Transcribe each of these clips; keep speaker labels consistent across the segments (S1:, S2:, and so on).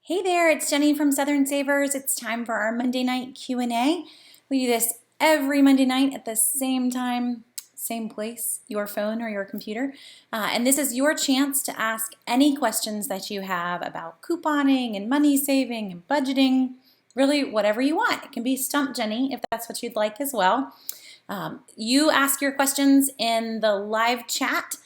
S1: Hey there, it's Jenny from Southern Savers. It's time for our Monday night Q&A. We do this every Monday night at the same time, same place, your phone or your computer. And this is your chance to ask any questions that you have about couponing and money saving and budgeting, really whatever you want. It can be Stump Jenny if that's what you'd like as well. You ask your questions in the live chat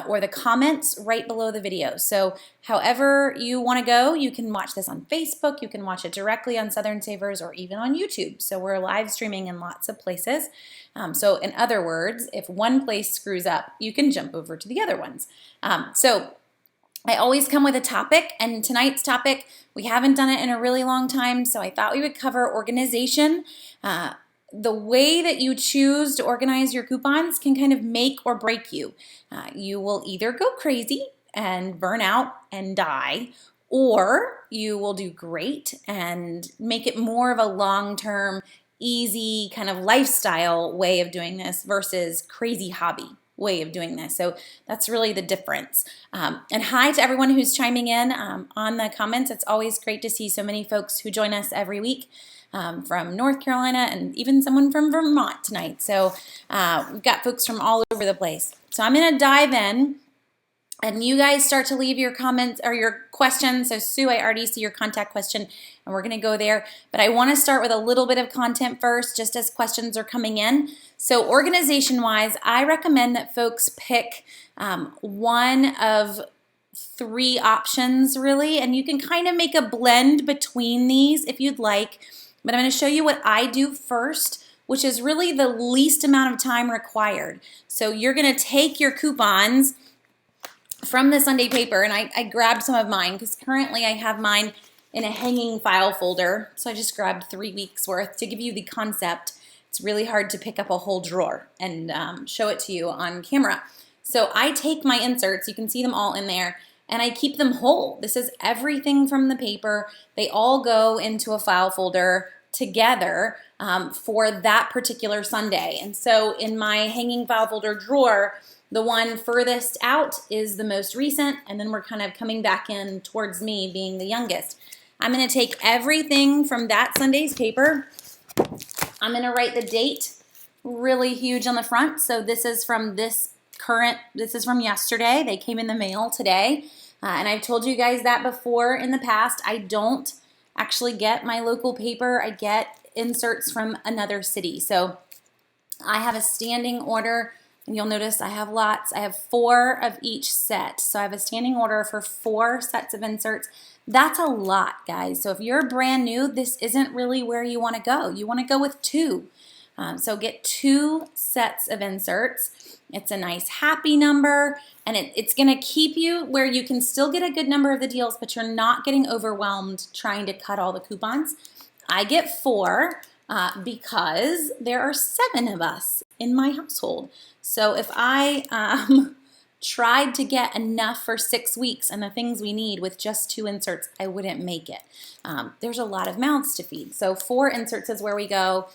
S1: or the comments right below the video. So however you want to go, you can watch this on Facebook, you can watch it directly on Southern Savers or even on YouTube. So we're live streaming in lots of places. So in other words, if one place screws up, you can jump over to the other ones. So I always come with a topic, and tonight's topic, we haven't done it in a really long time, so I thought we would cover organization. The way that you choose to organize your coupons can kind of make or break you. You will either go crazy and burn out and die, or you will do great and make it more of a long-term, easy kind of lifestyle way of doing this versus crazy hobby way of doing this. So that's really the difference. And hi to everyone who's chiming in on the comments. It's always great to see so many folks who join us every week. From North Carolina and even someone from Vermont tonight. So we've got folks from all over the place. So I'm going to dive in and you guys start to leave your comments or your questions. So Sue, I already see your contact question and we're going to go there. But I want to start with a little bit of content first just as questions are coming in. So organization-wise, I recommend that folks pick one of three options really, and you can kind of make a blend between these if you'd like. But I'm going to show you what I do first, which is really the least amount of time required. So you're going to take your coupons from the Sunday paper, and I grabbed some of mine because currently I have mine in a hanging file folder. So I just grabbed 3 weeks worth to give you the concept. It's really hard to pick up a whole drawer and show it to you on camera. So I take my inserts, you can see them all in there, and I keep them whole. This is everything from the paper. They all go into a file folder together for that particular Sunday. And so in my hanging file folder drawer, the one furthest out is the most recent, and then we're kind of coming back in towards me being the youngest. I'm going to take everything from that Sunday's paper. I'm going to write the date really huge on the front. So this is from this is from yesterday. They came in the mail today. And I've told you guys that before in the past. I don't actually get my local paper. I get inserts from another city. So I have a standing order, and you'll notice I have lots. I have 4 of each set. So I have a standing order for 4 sets of inserts. That's a lot, guys. So if you're brand new, this isn't really where you want to go. You want to go with 2. So get 2 sets of inserts. It's a nice happy number, and it's going to keep you where you can still get a good number of the deals, but you're not getting overwhelmed trying to cut all the coupons. I get 4 because there are 7 of us in my household. So if I tried to get enough for 6 weeks and the things we need with just 2 inserts, I wouldn't make it. There's a lot of mouths to feed. So 4 inserts is where we go.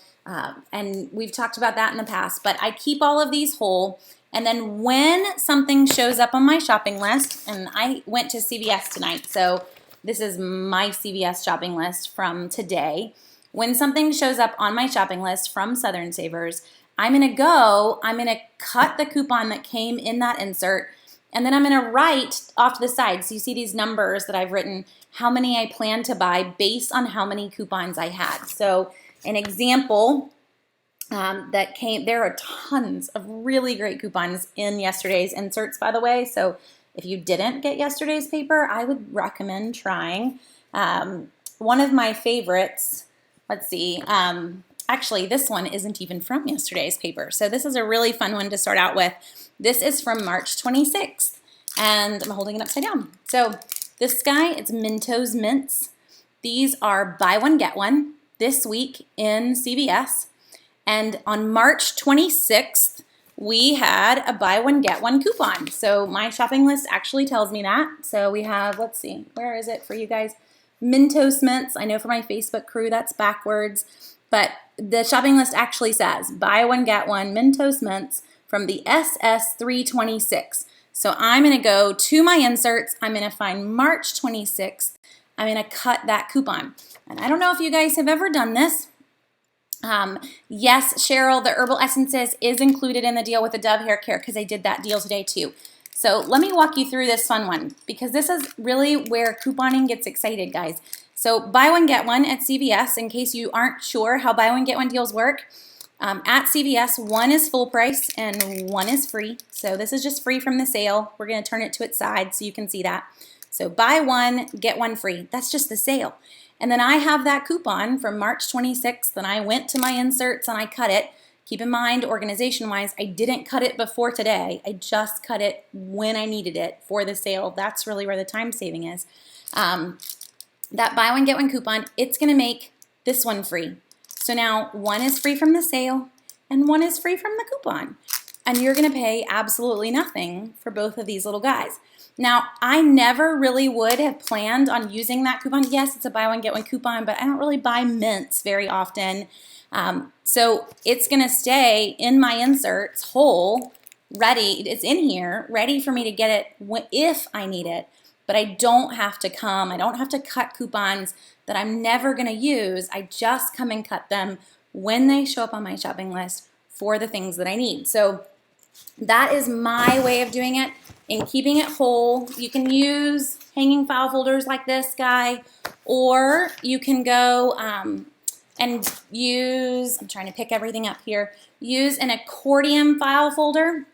S1: And we've talked about that in the past, but I keep all of these whole. And then when something shows up on my shopping list, and I went to CVS tonight, so this is my CVS shopping list from today. When something shows up on my shopping list from Southern Savers, I'm going to cut the coupon that came in that insert, and then I'm going to write off to the side. So you see these numbers that I've written, how many I plan to buy based on how many coupons I had. So an example that came, there are tons of really great coupons in yesterday's inserts, by the way. So if you didn't get yesterday's paper, I would recommend trying. One of my favorites, let's see, actually this one isn't even from yesterday's paper. So this is a really fun one to start out with. This is from March 26th, and I'm holding it upside down. So this guy, it's Mentos Mints. These are buy one, get one this week in CVS. And on March 26th, we had a buy one, get one coupon. So my shopping list actually tells me that. So we have, let's see, where is it for you guys? Mentos Mints. I know for my Facebook crew that's backwards, but the shopping list actually says buy one, get one Mentos Mints from the SS326. So I'm going to go to my inserts. I'm going to find March 26th. I'm going to cut that coupon. And I don't know if you guys have ever done this. Yes, Cheryl, the herbal essences is included in the deal with the Dove Hair Care because I did that deal today too. So let me walk you through this fun one because this is really where couponing gets excited, guys. So buy one, get one at CVS in case you aren't sure how buy one, get one deals work. At CVS, one is full price and one is free. So this is just free from the sale. We're going to turn it to its side so you can see that. So buy one, get one free. That's just the sale. And then I have that coupon from March 26th and I went to my inserts and I cut it. Keep in mind, organization-wise, I didn't cut it before today. I just cut it when I needed it for the sale. That's really where the time saving is. That buy one, get one coupon, it's going to make this one free. So now one is free from the sale and one is free from the coupon. And you're going to pay absolutely nothing for both of these little guys. Now, I never really would have planned on using that coupon. Yes, it's a buy one, get one coupon, but I don't really buy mints very often. So it's going to stay in my inserts whole, ready. It's in here, ready for me to get it if I need it. But I don't have to come. I don't have to cut coupons that I'm never going to use. I just come and cut them when they show up on my shopping list for the things that I need. So that is my way of doing it and keeping it whole. You can use hanging file folders like this guy, or you can go and use, I'm trying to pick everything up here, use an accordion file folder.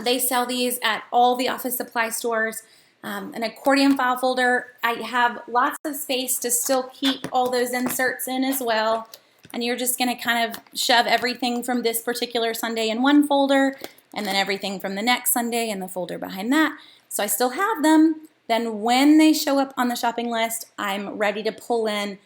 S1: They sell these at all the office supply stores. An accordion file folder, I have lots of space to still keep all those inserts in as well. And you're just going to kind of shove everything from this particular Sunday in one folder and then everything from the next Sunday in the folder behind that. So I still have them. Then when they show up on the shopping list, I'm ready to pull in,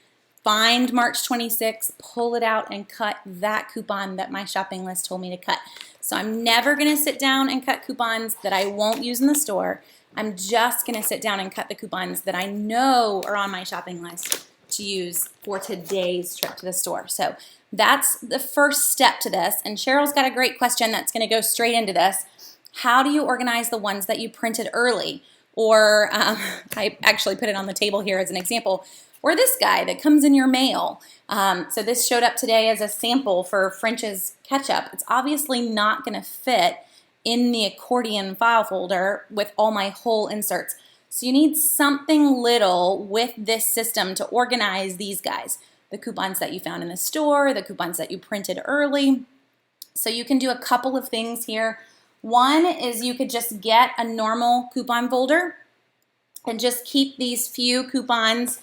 S1: find March 26th, pull it out and cut that coupon that my shopping list told me to cut. So I'm never going to sit down and cut coupons that I won't use in the store. I'm just going to sit down and cut the coupons that I know are on my shopping list to use for today's trip to the store. So that's the first step to this. And Cheryl's got a great question that's going to go straight into this. How do you organize the ones that you printed early? Or I actually put it on the table here as an example. Or this guy that comes in your mail. So this showed up today as a sample for French's ketchup. It's obviously not going to fit in the accordion file folder with all my whole inserts. So you need something little with this system to organize these guys. The coupons that you found in the store, the coupons that you printed early. So you can do a couple of things here. One is you could just get a normal coupon folder and just keep these few coupons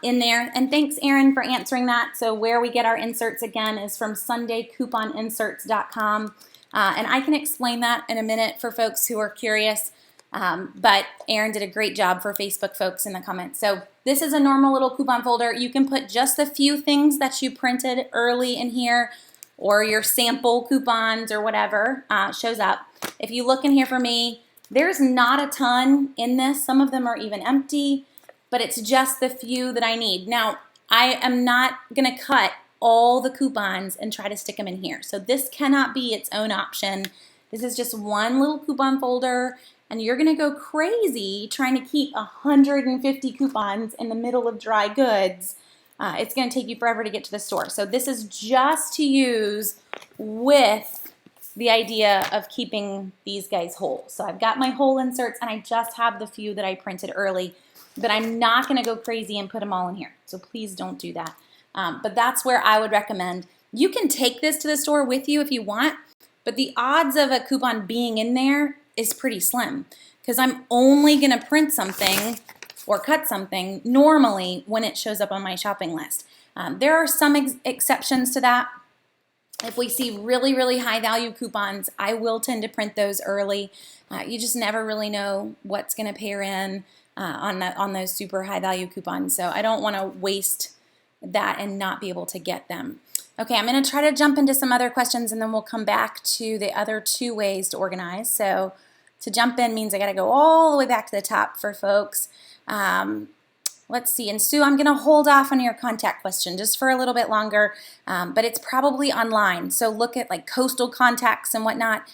S1: in there. And thanks, Erin, for answering that. So where we get our inserts again is from SundayCouponInserts.com. And I can explain that in a minute for folks who are curious. But Erin did a great job for Facebook folks in the comments. So this is a normal little coupon folder. You can put just a few things that you printed early in here, or your sample coupons or whatever shows up. If you look in here for me, there's not a ton in this. Some of them are even empty, but it's just the few that I need. Now, I am not going to cut all the coupons and try to stick them in here. So this cannot be its own option. This is just one little coupon folder, and you're going to go crazy trying to keep 150 coupons in the middle of dry goods. It's going to take you forever to get to the store. So this is just to use with the idea of keeping these guys whole. So I've got my whole inserts, and I just have the few that I printed early, but I'm not going to go crazy and put them all in here. So please don't do that. But that's where I would recommend. You can take this to the store with you if you want, but the odds of a coupon being in there is pretty slim because I'm only going to print something or cut something normally when it shows up on my shopping list. There are some exceptions to that. If we see really, really high value coupons, I will tend to print those early. You just never really know what's going to pair in on those super high value coupons. So I don't want to waste that and not be able to get them. Okay, I'm going to try to jump into some other questions and then we'll come back to the other two ways to organize. So to jump in means I got to go all the way back to the top for folks. Let's see, and Sue, I'm going to hold off on your contact question just for a little bit longer, but it's probably online. So look at like Coastal Contacts and whatnot.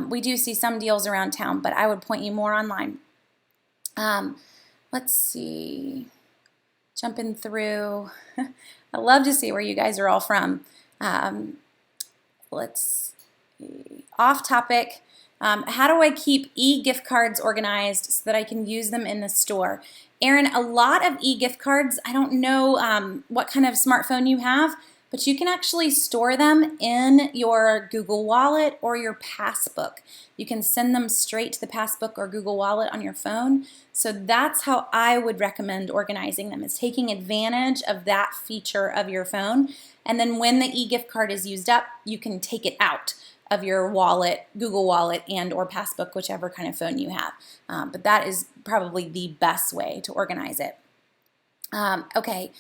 S1: We do see some deals around town, but I would point you more online. Let's see. jumping through. I love to see where you guys are all from. Let's see. Off topic. How do I keep e-gift cards organized so that I can use them in the store? Aaron, a lot of e-gift cards, I don't know what kind of smartphone you have, but you can actually store them in your Google Wallet or your Passbook. You can send them straight to the Passbook or Google Wallet on your phone. So that's how I would recommend organizing them, is taking advantage of that feature of your phone. And then when the e-gift card is used up, you can take it out of your wallet, Google Wallet, and or Passbook, whichever kind of phone you have. But that is probably the best way to organize it. Okay,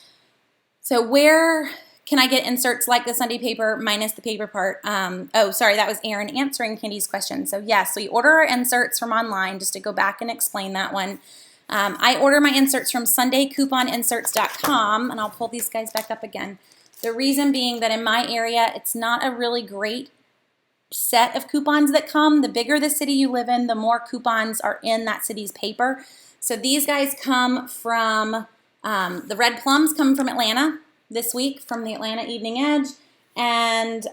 S1: so where can I get inserts like the Sunday paper minus the paper part? Oh, sorry, that was Aaron answering Candy's question. So yes, so you order our inserts from online, just to go back and explain that one. I order my inserts from SundayCouponinserts.com, and I'll pull these guys back up again. The reason being that in my area, it's not a really great set of coupons that come. The bigger the city you live in, the more coupons are in that city's paper. So these guys come from, the red plums come from Atlanta this week, from the Atlanta Evening Edge, and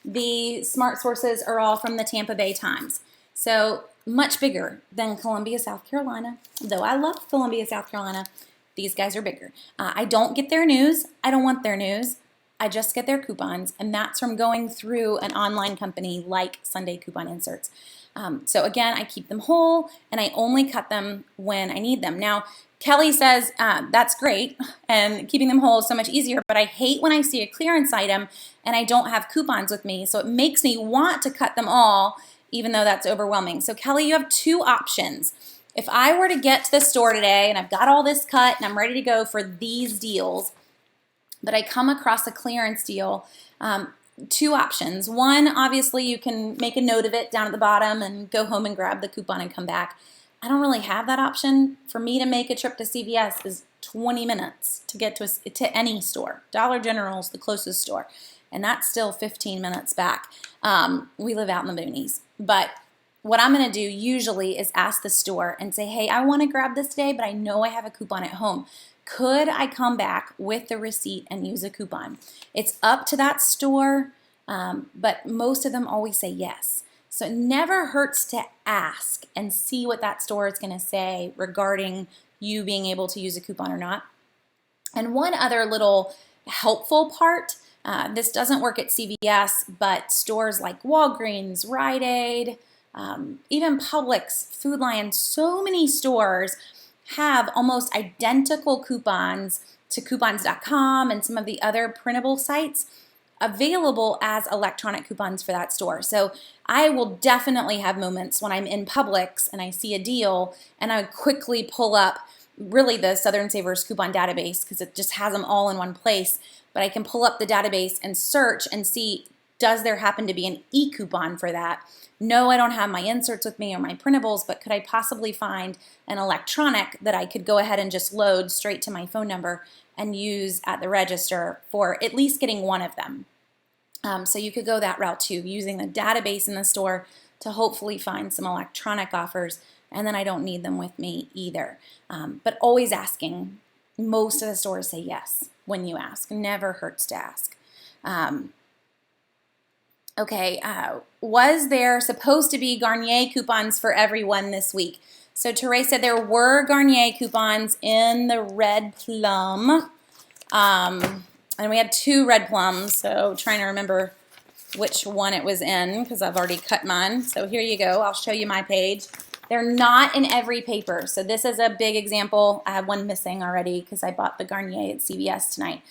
S1: the smart sources are all from the Tampa Bay Times. So much bigger than Columbia, South Carolina. Though I love Columbia, South Carolina, these guys are bigger. I don't get their news. I don't want their news. I just get their coupons, and that's from going through an online company like Sunday Coupon Inserts. So again, I keep them whole, and I only cut them when I need them. Now, Kelly says that's great, and keeping them whole is so much easier, but I hate when I see a clearance item and I don't have coupons with me, so it makes me want to cut them all, even though that's overwhelming. So Kelly, you have two options. If I were to get to the store today and I've got all this cut and I'm ready to go for these deals, but I come across a clearance deal, two options. One, obviously you can make a note of it down at the bottom and go home and grab the coupon and come back. I don't really have that option. For me to make a trip to CVS is 20 minutes to get to any store. Dollar General is the closest store, and that's still 15 minutes back. We live out in the boonies. But what I'm going to do usually is ask the store and say, hey, I want to grab this today, but I know I have a coupon at home. Could I come back with the receipt and use a coupon? It's up to that store, but most of them always say yes. So it never hurts to ask and see what that store is going to say regarding you being able to use a coupon or not. And one other little helpful part, this doesn't work at CVS, but stores like Walgreens, Rite Aid, even Publix, Food Lion, so many stores have almost identical coupons to coupons.com and some of the other printable sites available as electronic coupons for that store. So I will definitely have moments when I'm in Publix and I see a deal and I quickly pull up really the Southern Savers coupon database because it just has them all in one place. But I can pull up the database and search and see, does there happen to be an e-coupon for that? No, I don't have my inserts with me or my printables, but could I possibly find an electronic that I could go ahead and just load straight to my phone number and use at the register for at least getting one of them? So you could go that route too, using the database in the store to hopefully find some electronic offers, and then I don't need them with me either. But always asking. Most of the stores say yes when you ask. Never hurts to ask. Okay, was there supposed to be Garnier coupons for everyone this week? So Therese said there were Garnier coupons in the red plum. And we had 2 red plums, so trying to remember which one it was in because I've already cut mine. So here you go. I'll show you my page. They're not in every paper. So this is a big example. I have one missing already because I bought the Garnier at CVS tonight.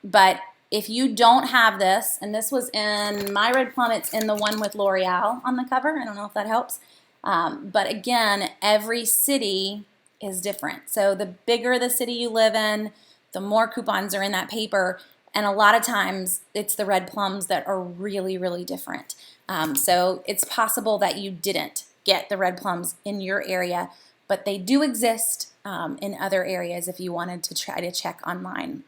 S1: But if you don't have this, and this was in my red plum, it's in the one with L'Oreal on the cover. I don't know if that helps. But again, every city is different. So the bigger the city you live in, the more coupons are in that paper. And a lot of times it's the red plums that are really, really different. So it's possible that you didn't get the red plums in your area, but they do exist in other areas if you wanted to try to check online.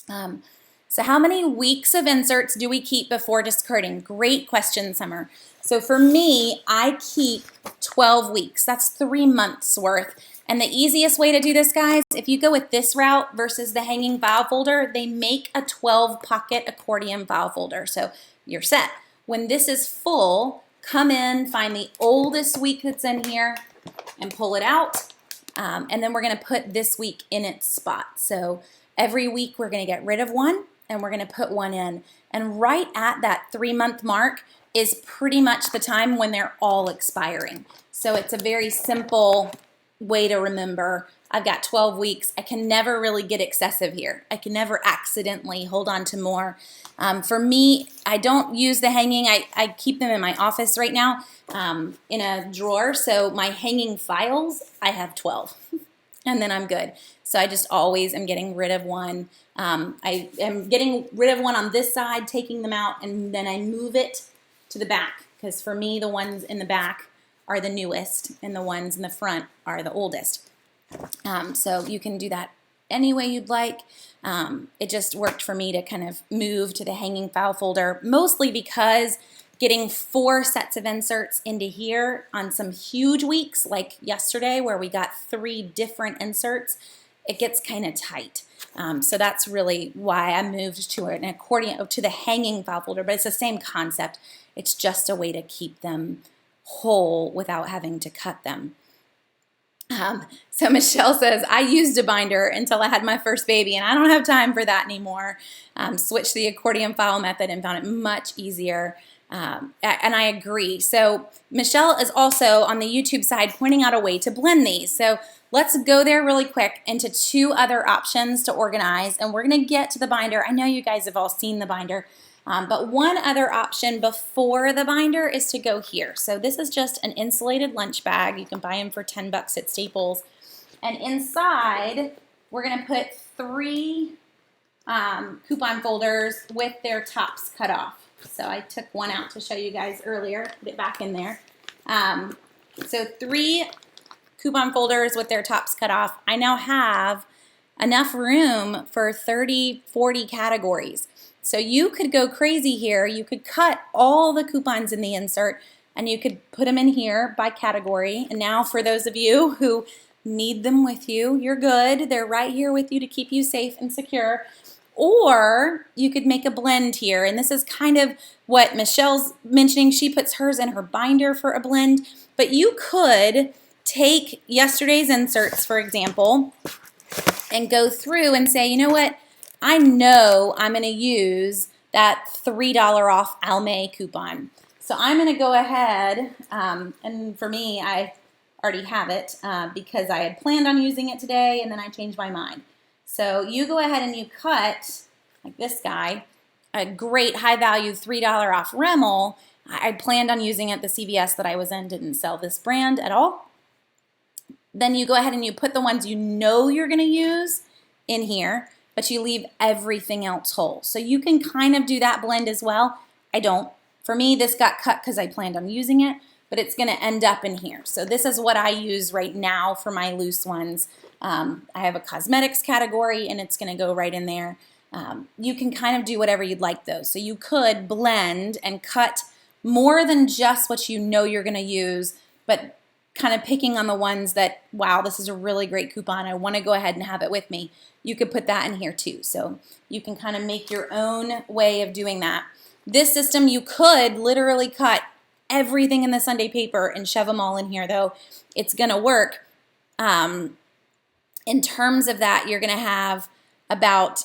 S1: So how many weeks of inserts do we keep before discarding? Great question, Summer. So for me, I keep 12 weeks. That's 3 months worth. And the easiest way to do this, guys, if you go with this route versus the hanging file folder, they make a 12 pocket accordion file folder. So you're set. When this is full, come in, find the oldest week that's in here and pull it out. And then we're gonna put this week in its spot. So every week we're gonna get rid of one and we're gonna put one in. And right at that 3-month mark is pretty much the time when they're all expiring. So it's a very simple way to remember. I've got 12 weeks. I can never really get excessive here. I can never accidentally hold on to more. For me, I don't use the hanging. I keep them in my office right now in a drawer. So my hanging files, I have 12 and then I'm good. So I just always am getting rid of one. I am getting rid of one on this side, taking them out, and then I move it to the back, because for me, the ones in the back are the newest and the ones in the front are the oldest. So you can do that any way you'd like. It just worked for me to kind of move to the hanging file folder, mostly because getting 4 sets of inserts into here on some huge weeks like yesterday where we got 3 different inserts, it gets kind of tight. So that's really why I moved to an accordion, to the hanging file folder, but it's the same concept. It's just a way to keep them whole without having to cut them. So Michelle says, I used a binder until I had my first baby and I don't have time for that anymore. Switched the accordion file method and found it much easier. And I agree. So Michelle is also on the YouTube side pointing out a way to blend these. So let's go there really quick into 2 other options to organize, and we're going to get to the binder. I know you guys have all seen the binder, but one other option before the binder is to go here. So this is just an insulated lunch bag. You can buy them for $10 at Staples. And inside, we're going to put 3 coupon folders with their tops cut off. So I took one out to show you guys earlier, put it back in there. So 3 coupon folders with their tops cut off. I now have enough room for 30, 40 categories. So you could go crazy here. You could cut all the coupons in the insert and you could put them in here by category. And now for those of you who need them with you, you're good. They're right here with you to keep you safe and secure. Or you could make a blend here, and this is kind of what Michelle's mentioning. She puts hers in her binder for a blend, but you could take yesterday's inserts, for example, and go through and say, you know what, I know I'm going to use that $3 off Almay coupon. So I'm going to go ahead, and for me, I already have it because I had planned on using it today, and then I changed my mind. So you go ahead and you cut, like this guy, a great high value $3 off Rimmel. I planned on using it. The CVS that I was in didn't sell this brand at all. Then you go ahead and you put the ones you know you're going to use in here, but you leave everything else whole. So you can kind of do that blend as well. I don't. For me, this got cut because I planned on using it, but it's going to end up in here. So this is what I use right now for my loose ones. I have a cosmetics category and it's going to go right in there. You can kind of do whatever you'd like though. So you could blend and cut more than just what you know you're going to use, but kind of picking on the ones that, wow, this is a really great coupon. I want to go ahead and have it with me. You could put that in here too. So you can kind of make your own way of doing that. This system, you could literally cut everything in the Sunday paper and shove them all in here though. It's going to work. In terms of that, you're going to have about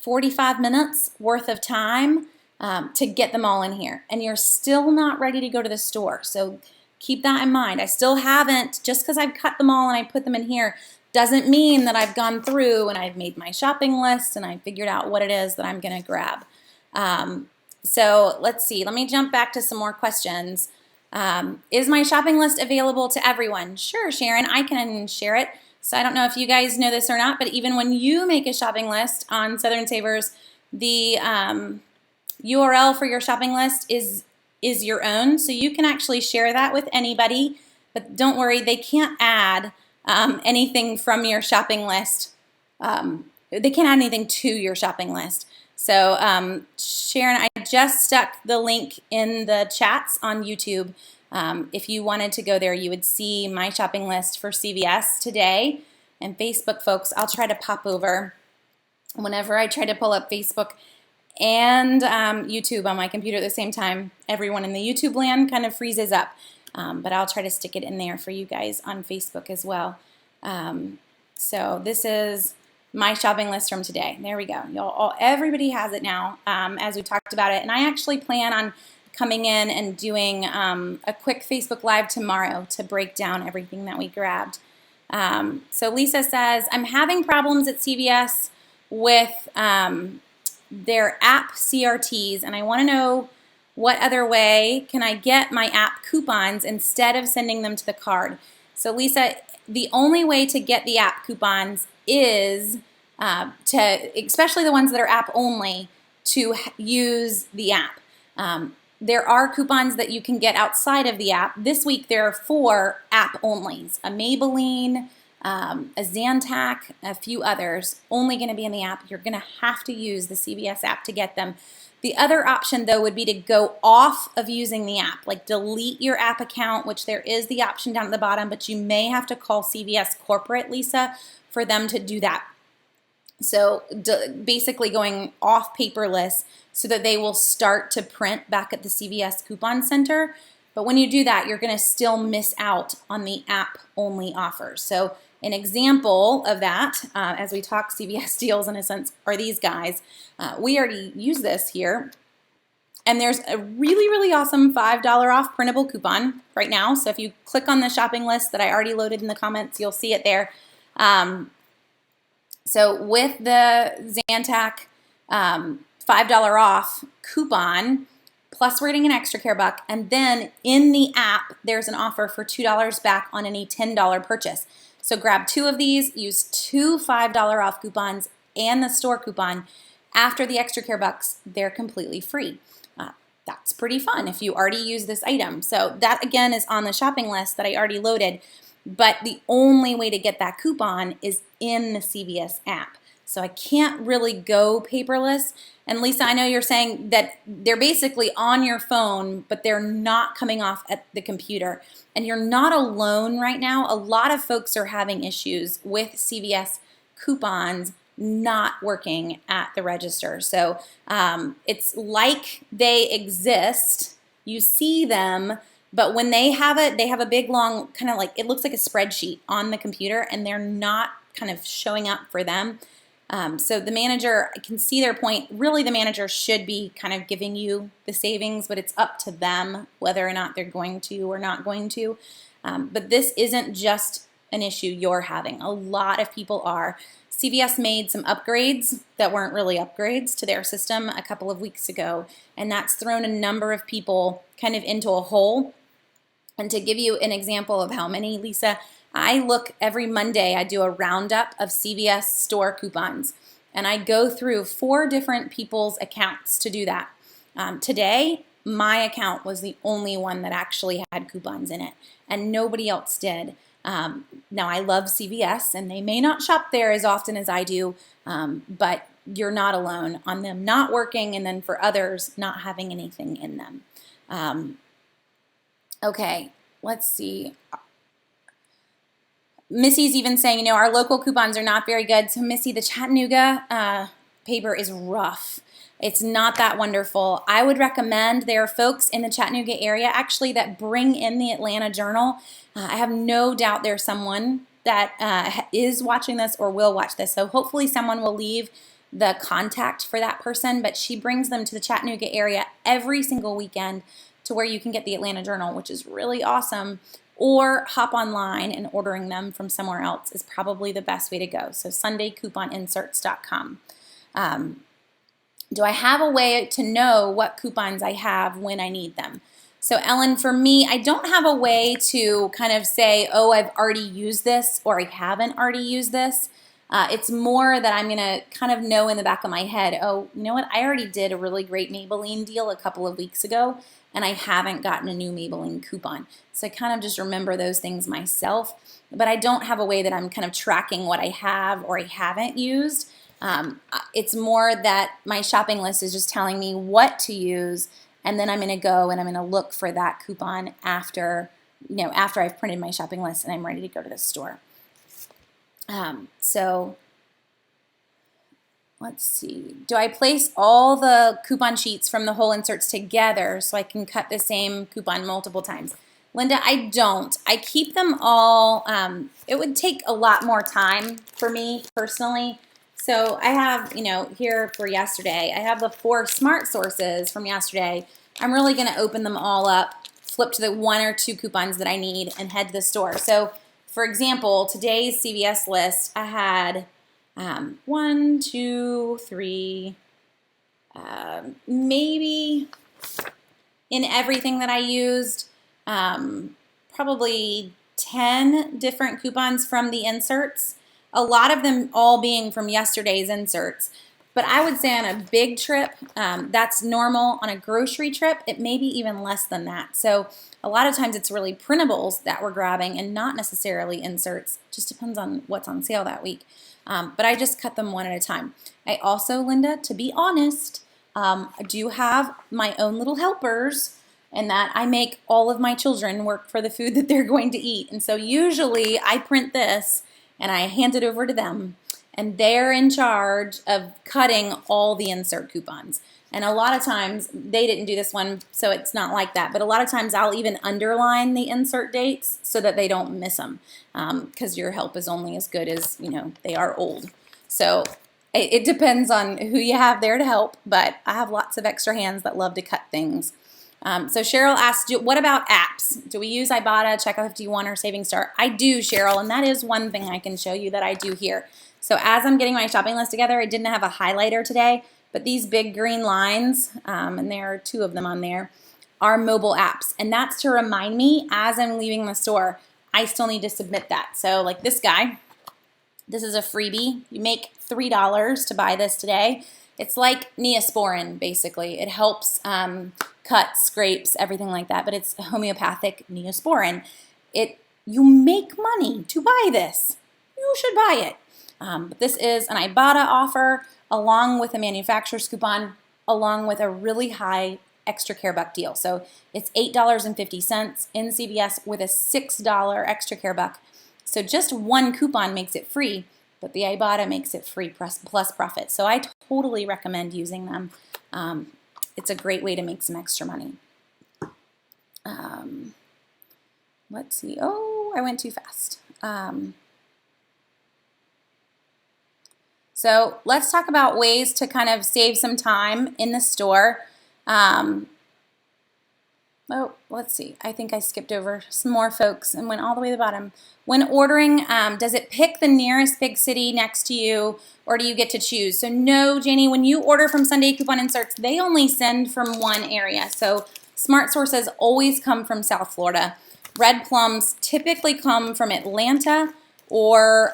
S1: 45 minutes worth of time to get them all in here. And you're still not ready to go to the store. So keep that in mind. I still haven't, just because I've cut them all and I put them in here, doesn't mean that I've gone through and I've made my shopping list and I figured out what it is that I'm going to grab. So let's see. Let me jump back to some more questions. Is my shopping list available to everyone? Sure, Sharon, I can share it. So I don't know if you guys know this or not, but even when you make a shopping list on Southern Savers, the URL for your shopping list is your own. So you can actually share that with anybody, but don't worry, they can't add anything from your shopping list. They can't add anything to your shopping list. So Sharon, I just stuck the link in the chats on YouTube If you wanted to go there, you would see my shopping list for CVS today. And Facebook, folks, I'll try to pop over. Whenever I try to pull up Facebook and YouTube on my computer at the same time, everyone in the YouTube land kind of freezes up. But I'll try to stick it in there for you guys on Facebook as well. So this is my shopping list from today. There we go. Everybody has it now, as we talked about it. And I actually plan on coming in and doing a quick Facebook Live tomorrow to break down everything that we grabbed. So Lisa says, I'm having problems at CVS with their app CRTs, and I want to know what other way can I get my app coupons instead of sending them to the card. So Lisa, the only way to get the app coupons is especially the ones that are app only, to use the app. There are coupons that you can get outside of the app. This week there are 4 app onlys, a Maybelline, a Zantac, a few others, only going to be in the app. You're going to have to use the CVS app to get them. The other option, though, would be to go off of using the app, like delete your app account, which there is the option down at the bottom, but you may have to call CVS Corporate, Lisa, for them to do that. So basically going off paperless so that they will start to print back at the CVS Coupon Center. But when you do that, you're going to still miss out on the app-only offers. So an example of that, as we talk CVS deals in a sense, are these guys. We already use this here. And there's a really, really awesome $5 off printable coupon right now. So if you click on the shopping list that I already loaded in the comments, you'll see it there. So with the Zantac $5 off coupon, plus we're getting an extra care buck, and then in the app, there's an offer for $2 back on any $10 purchase. So grab 2 of these, use 2 $5 off coupons and the store coupon. After the extra care bucks, they're completely free. That's pretty fun if you already use this item. So that, again, is on the shopping list that I already loaded. But the only way to get that coupon is in the CVS app. So I can't really go paperless. And Lisa, I know you're saying that they're basically on your phone, but they're not coming off at the computer. And you're not alone right now. A lot of folks are having issues with CVS coupons not working at the register. So it's like they exist. You see them. But when they have it, they have a big, long, kind of like, it looks like a spreadsheet on the computer, and they're not kind of showing up for them. So the manager, I can see their point. Really, the manager should be kind of giving you the savings, but it's up to them whether or not they're going to or not going to. But this isn't just an issue you're having. A lot of people are. CVS made some upgrades that weren't really upgrades to their system a couple of weeks ago, and that's thrown a number of people kind of into a hole. And to give you an example of how many, Lisa, I look every Monday, I do a roundup of CVS store coupons, and I go through 4 different people's accounts to do that. Today, my account was the only one that actually had coupons in it, and nobody else did. Now, I love CVS, and they may not shop there as often as I do, but you're not alone on them not working, and then for others not having anything in them. Okay, let's see. Missy's even saying, our local coupons are not very good. So Missy, the Chattanooga paper is rough. It's not that wonderful. I would recommend, there are folks in the Chattanooga area actually that bring in the Atlanta Journal. I have no doubt there's someone that is watching this or will watch this. So hopefully someone will leave the contact for that person, but she brings them to the Chattanooga area every single weekend to where you can get the Atlanta Journal, which is really awesome, or hop online and ordering them from somewhere else is probably the best way to go. So SundayCouponInserts.com. Do I have a way to know what coupons I have when I need them? So Ellen, for me, I don't have a way to kind of say, oh, I've already used this or I haven't already used this. It's more that I'm going to kind of know in the back of my head, oh, you know what? I already did a really great Maybelline deal a couple of weeks ago, and I haven't gotten a new Maybelline coupon. So I kind of just remember those things myself, but I don't have a way that I'm kind of tracking what I have or I haven't used. It's more that my shopping list is just telling me what to use, and then I'm going to go and I'm going to look for that coupon after, after I've printed my shopping list and I'm ready to go to the store. So let's see. Do I place all the coupon sheets from the whole inserts together so I can cut the same coupon multiple times? Linda, I don't. I keep them all. It would take a lot more time for me personally. So I have, here for yesterday, I have the 4 Smart Sources from yesterday. I'm really going to open them all up, flip to the 1 or 2 coupons that I need, and head to the store. So, for example, today's CVS list, I had 1, 2, 3, maybe in everything that I used, probably 10 different coupons from the inserts. A lot of them all being from yesterday's inserts. But I would say on a big trip, that's normal. On a grocery trip, it may be even less than that. So a lot of times it's really printables that we're grabbing and not necessarily inserts. Just depends on what's on sale that week. But I just cut them one at a time. I also, Linda, to be honest, I do have my own little helpers, and that I make all of my children work for the food that they're going to eat. And so usually I print this and I hand it over to them, and they're in charge of cutting all the insert coupons. And a lot of times, they didn't do this one, so it's not like that, but a lot of times I'll even underline the insert dates so that they don't miss them, because your help is only as good as, they are old. So it depends on who you have there to help, but I have lots of extra hands that love to cut things. So Cheryl asked, what about apps? Do we use Ibotta, Checkout 51, or Saving Star? I do, Cheryl, and that is one thing I can show you that I do here. So as I'm getting my shopping list together, I didn't have a highlighter today, but these big green lines, and there are 2 of them on there, are mobile apps. And that's to remind me as I'm leaving the store, I still need to submit that. So like this guy, this is a freebie. You make $3 to buy this today. It's like Neosporin, basically. It helps cuts, scrapes, everything like that, but it's homeopathic Neosporin. You make money to buy this. You should buy it. But this is an Ibotta offer along with a manufacturer's coupon, along with a really high extra care buck deal. So it's $8.50 in CVS with a $6 extra care buck. So just one coupon makes it free, but the Ibotta makes it free plus profit. So I totally recommend using them. It's a great way to make some extra money. Let's see. Oh, I went too fast. So let's talk about ways to kind of save some time in the store. Let's see. I think I skipped over some more folks and went all the way to the bottom. When ordering, does it pick the nearest big city next to you, or do you get to choose? So no, Janie, when you order from Sunday Coupon Inserts, they only send from one area. So Smart Sources always come from South Florida. Red Plums typically come from Atlanta or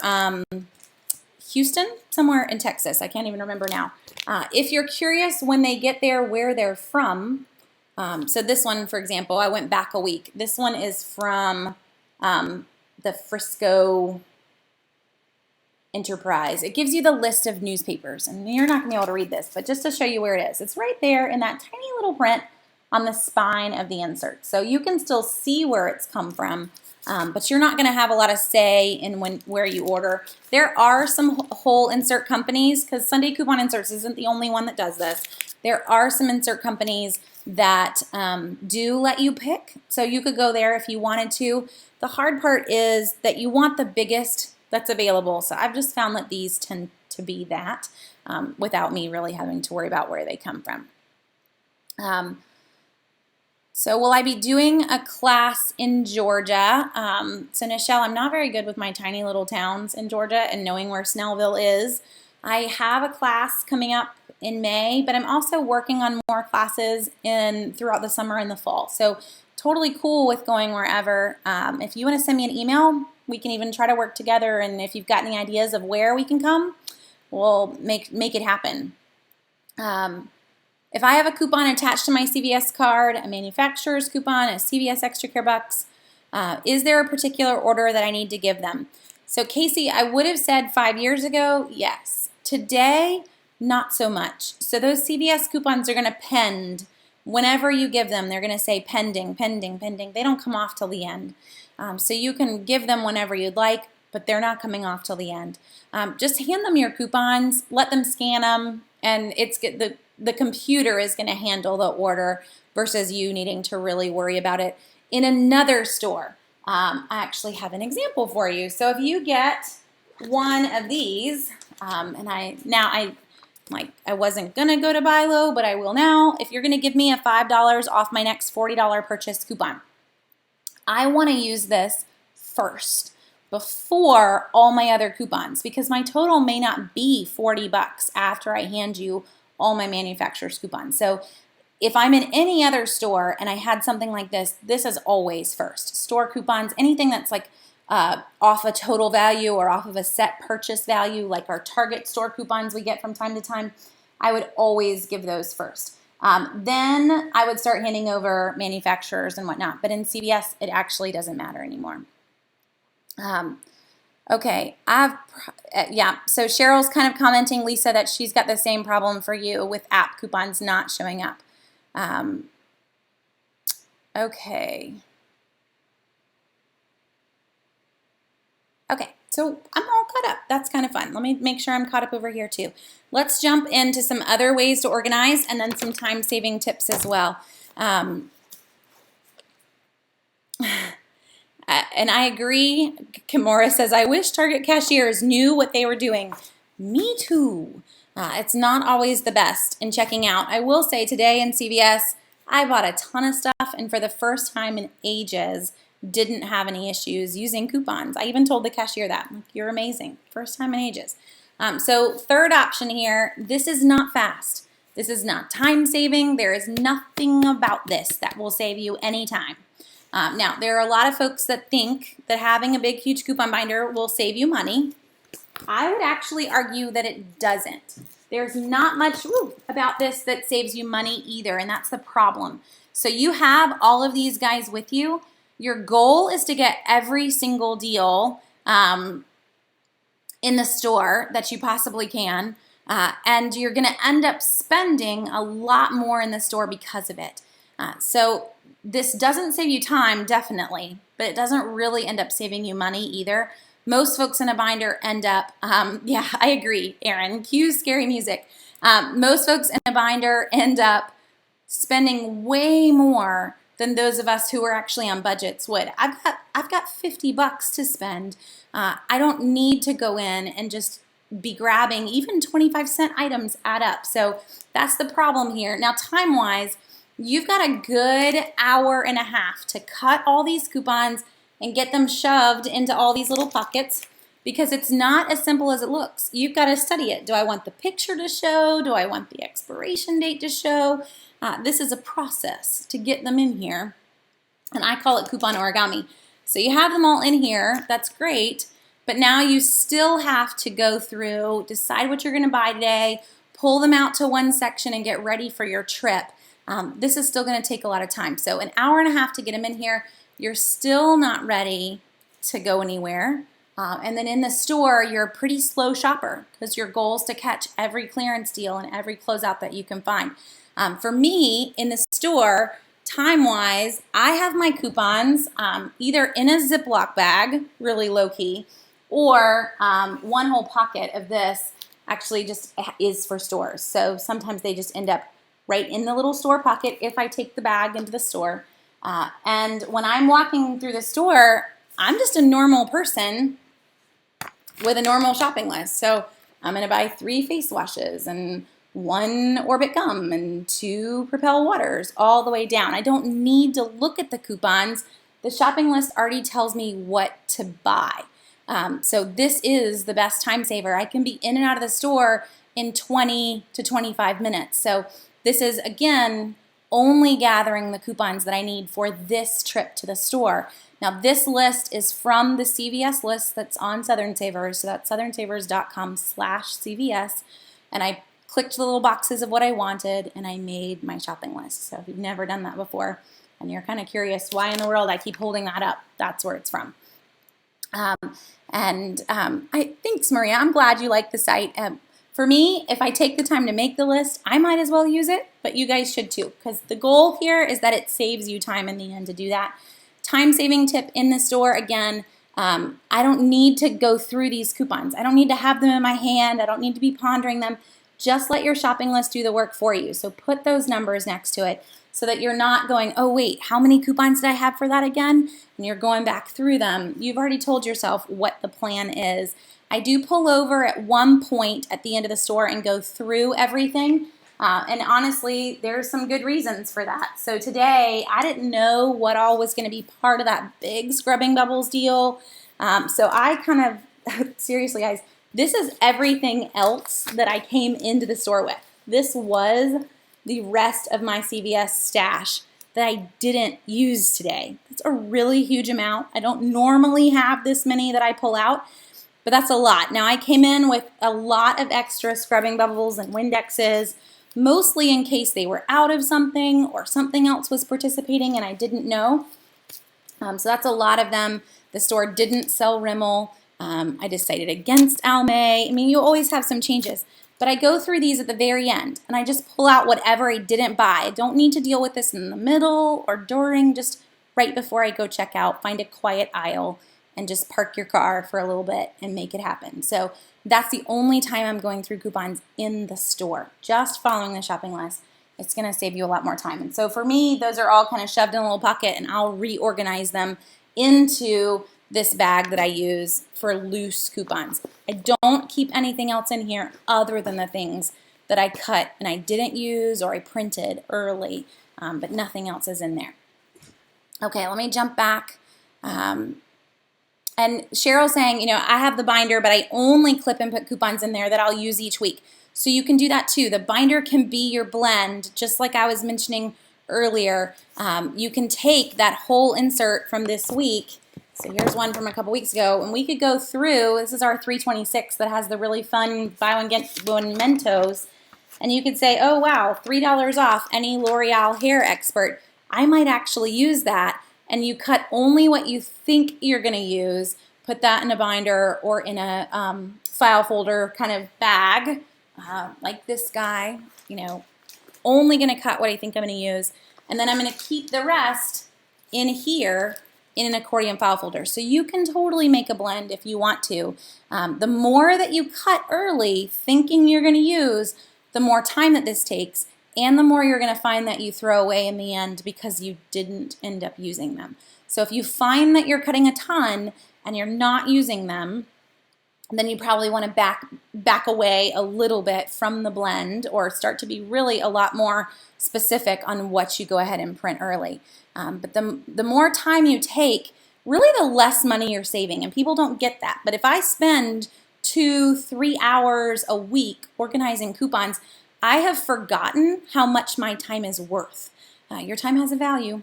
S1: Houston, somewhere in Texas. I can't even remember now. If you're curious when they get there, where they're from, so this one, for example, I went back a week. This one is from the Frisco Enterprise. It gives you the list of newspapers, and you're not going to be able to read this, but just to show you where it is. It's right there in that tiny little print on the spine of the insert. So you can still see where it's come from, but you're not going to have a lot of say in where you order. There are some whole insert companies, because Sunday Coupon Inserts isn't the only one that does this. There are some insert companies that do let you pick, so you could go there if you wanted to. The hard part is that you want the biggest that's available, so I've just found that these tend to be that without me really having to worry about where they come from. So will I be doing a class in Georgia? So Nichelle, I'm not very good with my tiny little towns in Georgia and knowing where Snellville is. I have a class coming up in May, but I'm also working on more classes throughout the summer and the fall. So totally cool with going wherever. If you want to send me an email, we can even try to work together, and if you've got any ideas of where we can come, we'll make it happen. If I have a coupon attached to my CVS card, a manufacturer's coupon, a CVS Extra Care Bucks, is there a particular order that I need to give them? So Casey, I would have said 5 years ago, yes. Today, not so much. So those CVS coupons are going to pend whenever you give them, they're going to say pending, pending, pending. They don't come off till the end. So you can give them whenever you'd like, but they're not coming off till the end. Just hand them your coupons, let them scan them, and the computer is going to handle the order versus you needing to really worry about it. In another store, I actually have an example for you. So if you get one of these, and I wasn't going to go to buy low, but I will now. If you're going to give me a $5 off my next $40 purchase coupon, I want to use this first before all my other coupons because my total may not be 40 bucks after I hand you all my manufacturer's coupons. So if I'm in any other store and I had something like this, this is always first. Store coupons, anything that's like off a total value or off of a set purchase value, like our Target store coupons we get from time to time, I would always give those first. Then I would start handing over manufacturers and whatnot. But in CVS, it actually doesn't matter anymore. Okay, so Cheryl's kind of commenting, Lisa, that she's got the same problem for you with app coupons not showing up. Okay. Okay, so I'm all caught up. That's kind of fun. Let me make sure I'm caught up over here too. Let's jump into some other ways to organize and then some time-saving tips as well. And I agree. Kimura says, I wish Target cashiers knew what they were doing. Me too. It's not always the best in checking out. I will say today in CVS, I bought a ton of stuff and for the first time in ages, didn't have any issues using coupons. I even told the cashier that. Like, you're amazing. First time in ages. So third option here, this is not fast. This is not time saving. There is nothing about this that will save you any time. Now, there are a lot of folks that think that having a big, huge coupon binder will save you money. I would actually argue that it doesn't. There's not much about this that saves you money either, and that's the problem. So you have all of these guys with you. Your goal is to get every single deal in the store that you possibly can, and you're going to end up spending a lot more in the store because of it. So this doesn't save you time, definitely, but it doesn't really end up saving you money either. Most folks in a binder end up, yeah, I agree, Aaron, cue scary music. Most folks in a binder end up spending way more than those of us who are actually on budgets would. I've got 50 bucks to spend. I don't need to go in and just be grabbing even 25-cent items add up. So that's the problem here. Now time-wise, you've got a good hour and a half to cut all these coupons and get them shoved into all these little pockets because it's not as simple as it looks. You've got to study it. Do I want the picture to show? Do I want the expiration date to show? This is a process to get them in here, and I call it coupon origami. So you have them all in here, that's great, but now you still have to go through, decide what you're going to buy today, pull them out to one section and get ready for your trip. This is still going to take a lot of time. So an hour and a half to get them in here, you're still not ready to go anywhere. And then in the store, you're a pretty slow shopper because your goal is to catch every clearance deal and every closeout that you can find. For me, in the store, time-wise, I have my coupons either in a Ziploc bag, really low-key, or one whole pocket of this actually just is for stores. So sometimes they just end up right in the little store pocket if I take the bag into the store. And when I'm walking through the store, I'm just a normal person with a normal shopping list. So I'm going to buy 3 face washes and 1 Orbit gum and 2 Propel waters all the way down. I don't need to look at the coupons. The shopping list already tells me what to buy. So this is the best time saver. I can be in and out of the store in 20 to 25 minutes. So this is, again, only gathering the coupons that I need for this trip to the store. Now this list is from the CVS list that's on Southern Savers. So that's southernsavers.com/CVS. And I clicked the little boxes of what I wanted and I made my shopping list. So if you've never done that before and you're kind of curious why in the world I keep holding that up, that's where it's from. Thanks, Maria. I'm glad you like the site. For me, if I take the time to make the list, I might as well use it, but you guys should too, because the goal here is that it saves you time in the end to do that. Time-saving tip in the store, again, I don't need to go through these coupons. I don't need to have them in my hand. I don't need to be pondering them. Just let your shopping list do the work for you. So put those numbers next to it so that you're not going, oh wait, how many coupons did I have for that again? And you're going back through them. You've already told yourself what the plan is. I do pull over at one point at the end of the store and go through everything. And honestly, there's some good reasons for that. So today, I didn't know what all was going to be part of that big Scrubbing Bubbles deal. So I kind of, seriously guys, this is everything else that I came into the store with. This was the rest of my CVS stash that I didn't use today. That's a really huge amount. I don't normally have this many that I pull out, but that's a lot. Now I came in with a lot of extra Scrubbing Bubbles and Windexes, mostly in case they were out of something or something else was participating and I didn't know. So that's a lot of them. The store didn't sell Rimmel. I decided against Almay. I mean, you always have some changes. But I go through these at the very end and I just pull out whatever I didn't buy. I don't need to deal with this in the middle or during, just right before I go check out, find a quiet aisle and just park your car for a little bit and make it happen. So that's the only time I'm going through coupons in the store, just following the shopping list. It's gonna save you a lot more time. And so for me, those are all kind of shoved in a little pocket and I'll reorganize them into this bag that I use for loose coupons. I don't keep anything else in here other than the things that I cut and I didn't use or I printed early, but nothing else is in there. Okay, let me jump back. And Cheryl's saying, you know, I have the binder, but I only clip and put coupons in there that I'll use each week. So you can do that too. The binder can be your blend, just like I was mentioning earlier. You can take that whole insert from this week. So here's one from a couple weeks ago, and we could go through, this is our 326 that has the really fun buy one get one Mentos, and you could say, oh wow, $3 off any L'Oreal Hair Expert. I might actually use that, and you cut only what you think you're gonna use, put that in a binder or in a file folder kind of bag, like this guy, you know, only gonna cut what I think I'm gonna use, and then I'm gonna keep the rest in here in an accordion file folder. So you can totally make a blend if you want to. The more that you cut early thinking you're gonna use, the more time that this takes and the more you're gonna find that you throw away in the end because you didn't end up using them. So if you find that you're cutting a ton and you're not using them, then you probably wanna back away a little bit from the blend or start to be really a lot more specific on what you go ahead and print early. But the more time you take, really the less money you're saving, and people don't get that. But if I spend 2-3 hours a week organizing coupons, I have forgotten how much my time is worth. Your time has a value.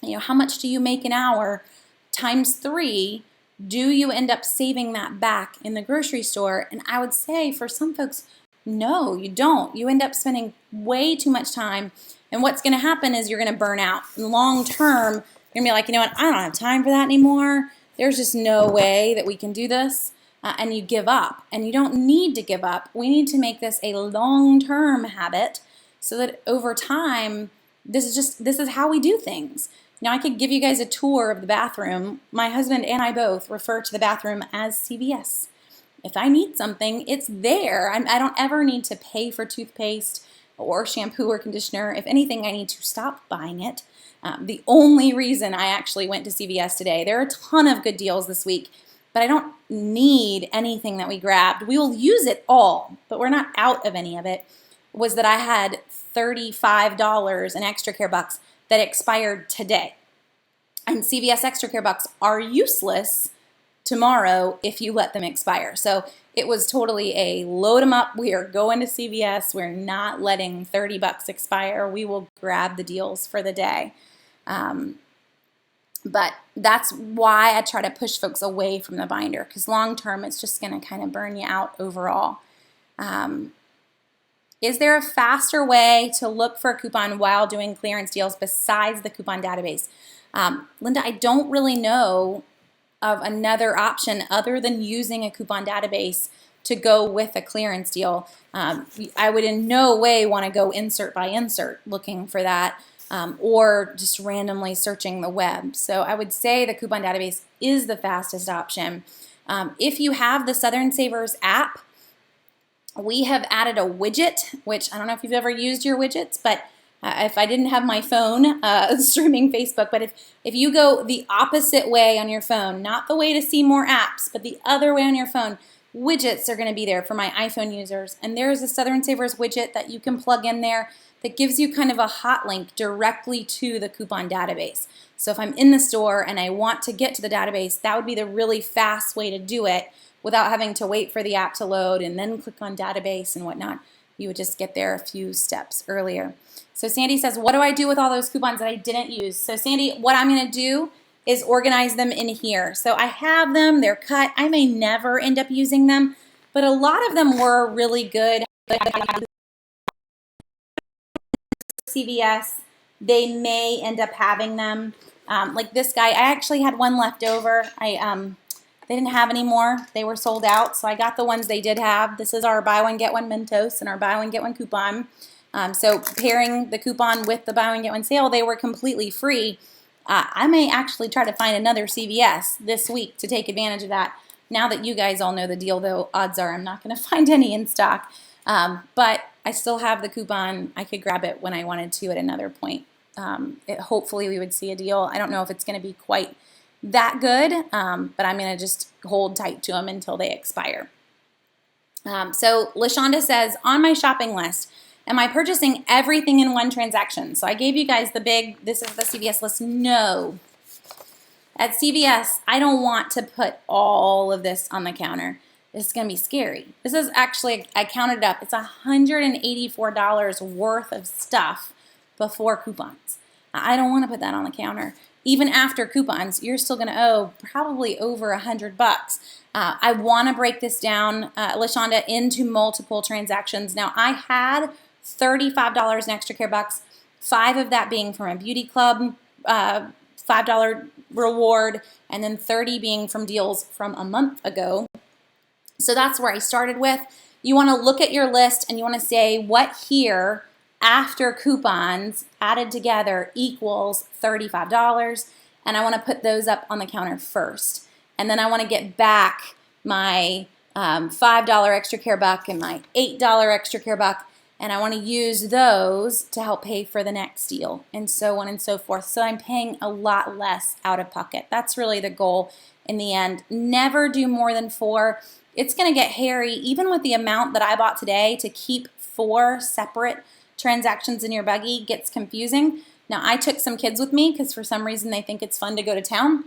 S1: You know, how much do you make an hour times 3? Do you end up saving that back in the grocery store? And I would say for some folks, no, you don't. You end up spending way too much time. And what's going to happen is you're going to burn out. In the long term, you're going to be like, you know what, I don't have time for that anymore. There's just no way that we can do this. And you give up. And you don't need to give up. We need to make this a long-term habit so that over time, this is how we do thing. Now I could give you guys a tour of the bathroom. My husband and I both refer to the bathroom as CVS. If I need something, it's there. I don't ever need to pay for toothpaste or shampoo or conditioner. If anything, I need to stop buying it. The only reason I actually went to CVS today, there are a ton of good deals this week, but I don't need anything that we grabbed. We will use it all, but we're not out of any of it, was that I had $35 in extra care bucks that expired today. And CVS extra care bucks are useless tomorrow if you let them expire. So it was totally a load them up. We are going to CVS. We're not letting 30 bucks expire. We will grab the deals for the day. But that's why I try to push folks away from the binder, because long term it's just going to kind of burn you out overall. Is there a faster way to look for a coupon while doing clearance deals besides the coupon database? Linda, I don't really know of another option other than using a coupon database to go with a clearance deal. I would in no way want to go insert by insert looking for that, or just randomly searching the web. So I would say the coupon database is the fastest option. If you have the Southern Savers app, we have added a widget, which I don't know if you've ever used your widgets, but if I didn't have my phone streaming Facebook, but if you go the opposite way on your phone, not the way to see more apps, but the other way on your phone, widgets are going to be there for my iPhone users. And there's a Southern Savers widget that you can plug in there that gives you kind of a hot link directly to the coupon database. So if I'm in the store and I want to get to the database, that would be the really fast way to do it without having to wait for the app to load and then click on database and whatnot. You would just get there a few steps earlier. So Sandy says, what do I do with all those coupons that I didn't use? So Sandy, what I'm going to do is organize them in here. So I have them, they're cut. I may never end up using them, but a lot of them were really good. CVS, they may end up having them. Like this guy, I actually had one left over. They didn't have any more. They were sold out, so I got the ones they did have. This is our buy one, get one Mentos and our buy one, get one coupon. So pairing the coupon with the buy one, get one sale, they were completely free. I may actually try to find another CVS this week to take advantage of that. Now that you guys all know the deal, though, odds are I'm not going to find any in stock. But I still have the coupon. I could grab it when I wanted to at another point. Hopefully we would see a deal. I don't know if it's going to be quite that good, but I'm going to just hold tight to them until they expire. So LaShonda says, on my shopping list, am I purchasing everything in one transaction? So I gave you guys the big, this is the CVS list. No. At CVS, I don't want to put all of this on the counter. It's going to be scary. This is actually, I counted it up, it's $184 worth of stuff before coupons. I don't want to put that on the counter. Even after coupons, you're still going to owe probably over $100. I want to break this down, LaShonda, into multiple transactions. Now, I had $35 in extra care bucks, 5 of that being from a beauty club, $5 reward, and then 30 being from deals from a month ago. So that's where I started with. You want to look at your list and you want to say what here after coupons added together equals $35, and I want to put those up on the counter first. And then I want to get back my $5 extra care buck and my $8 extra care buck, and I want to use those to help pay for the next deal, and so on and so forth. So I'm paying a lot less out of pocket. That's really the goal in the end. Never do more than 4. It's going to get hairy, even with the amount that I bought today. To keep 4 separate transactions in your buggy gets confusing. Now, I took some kids with me because for some reason they think it's fun to go to town.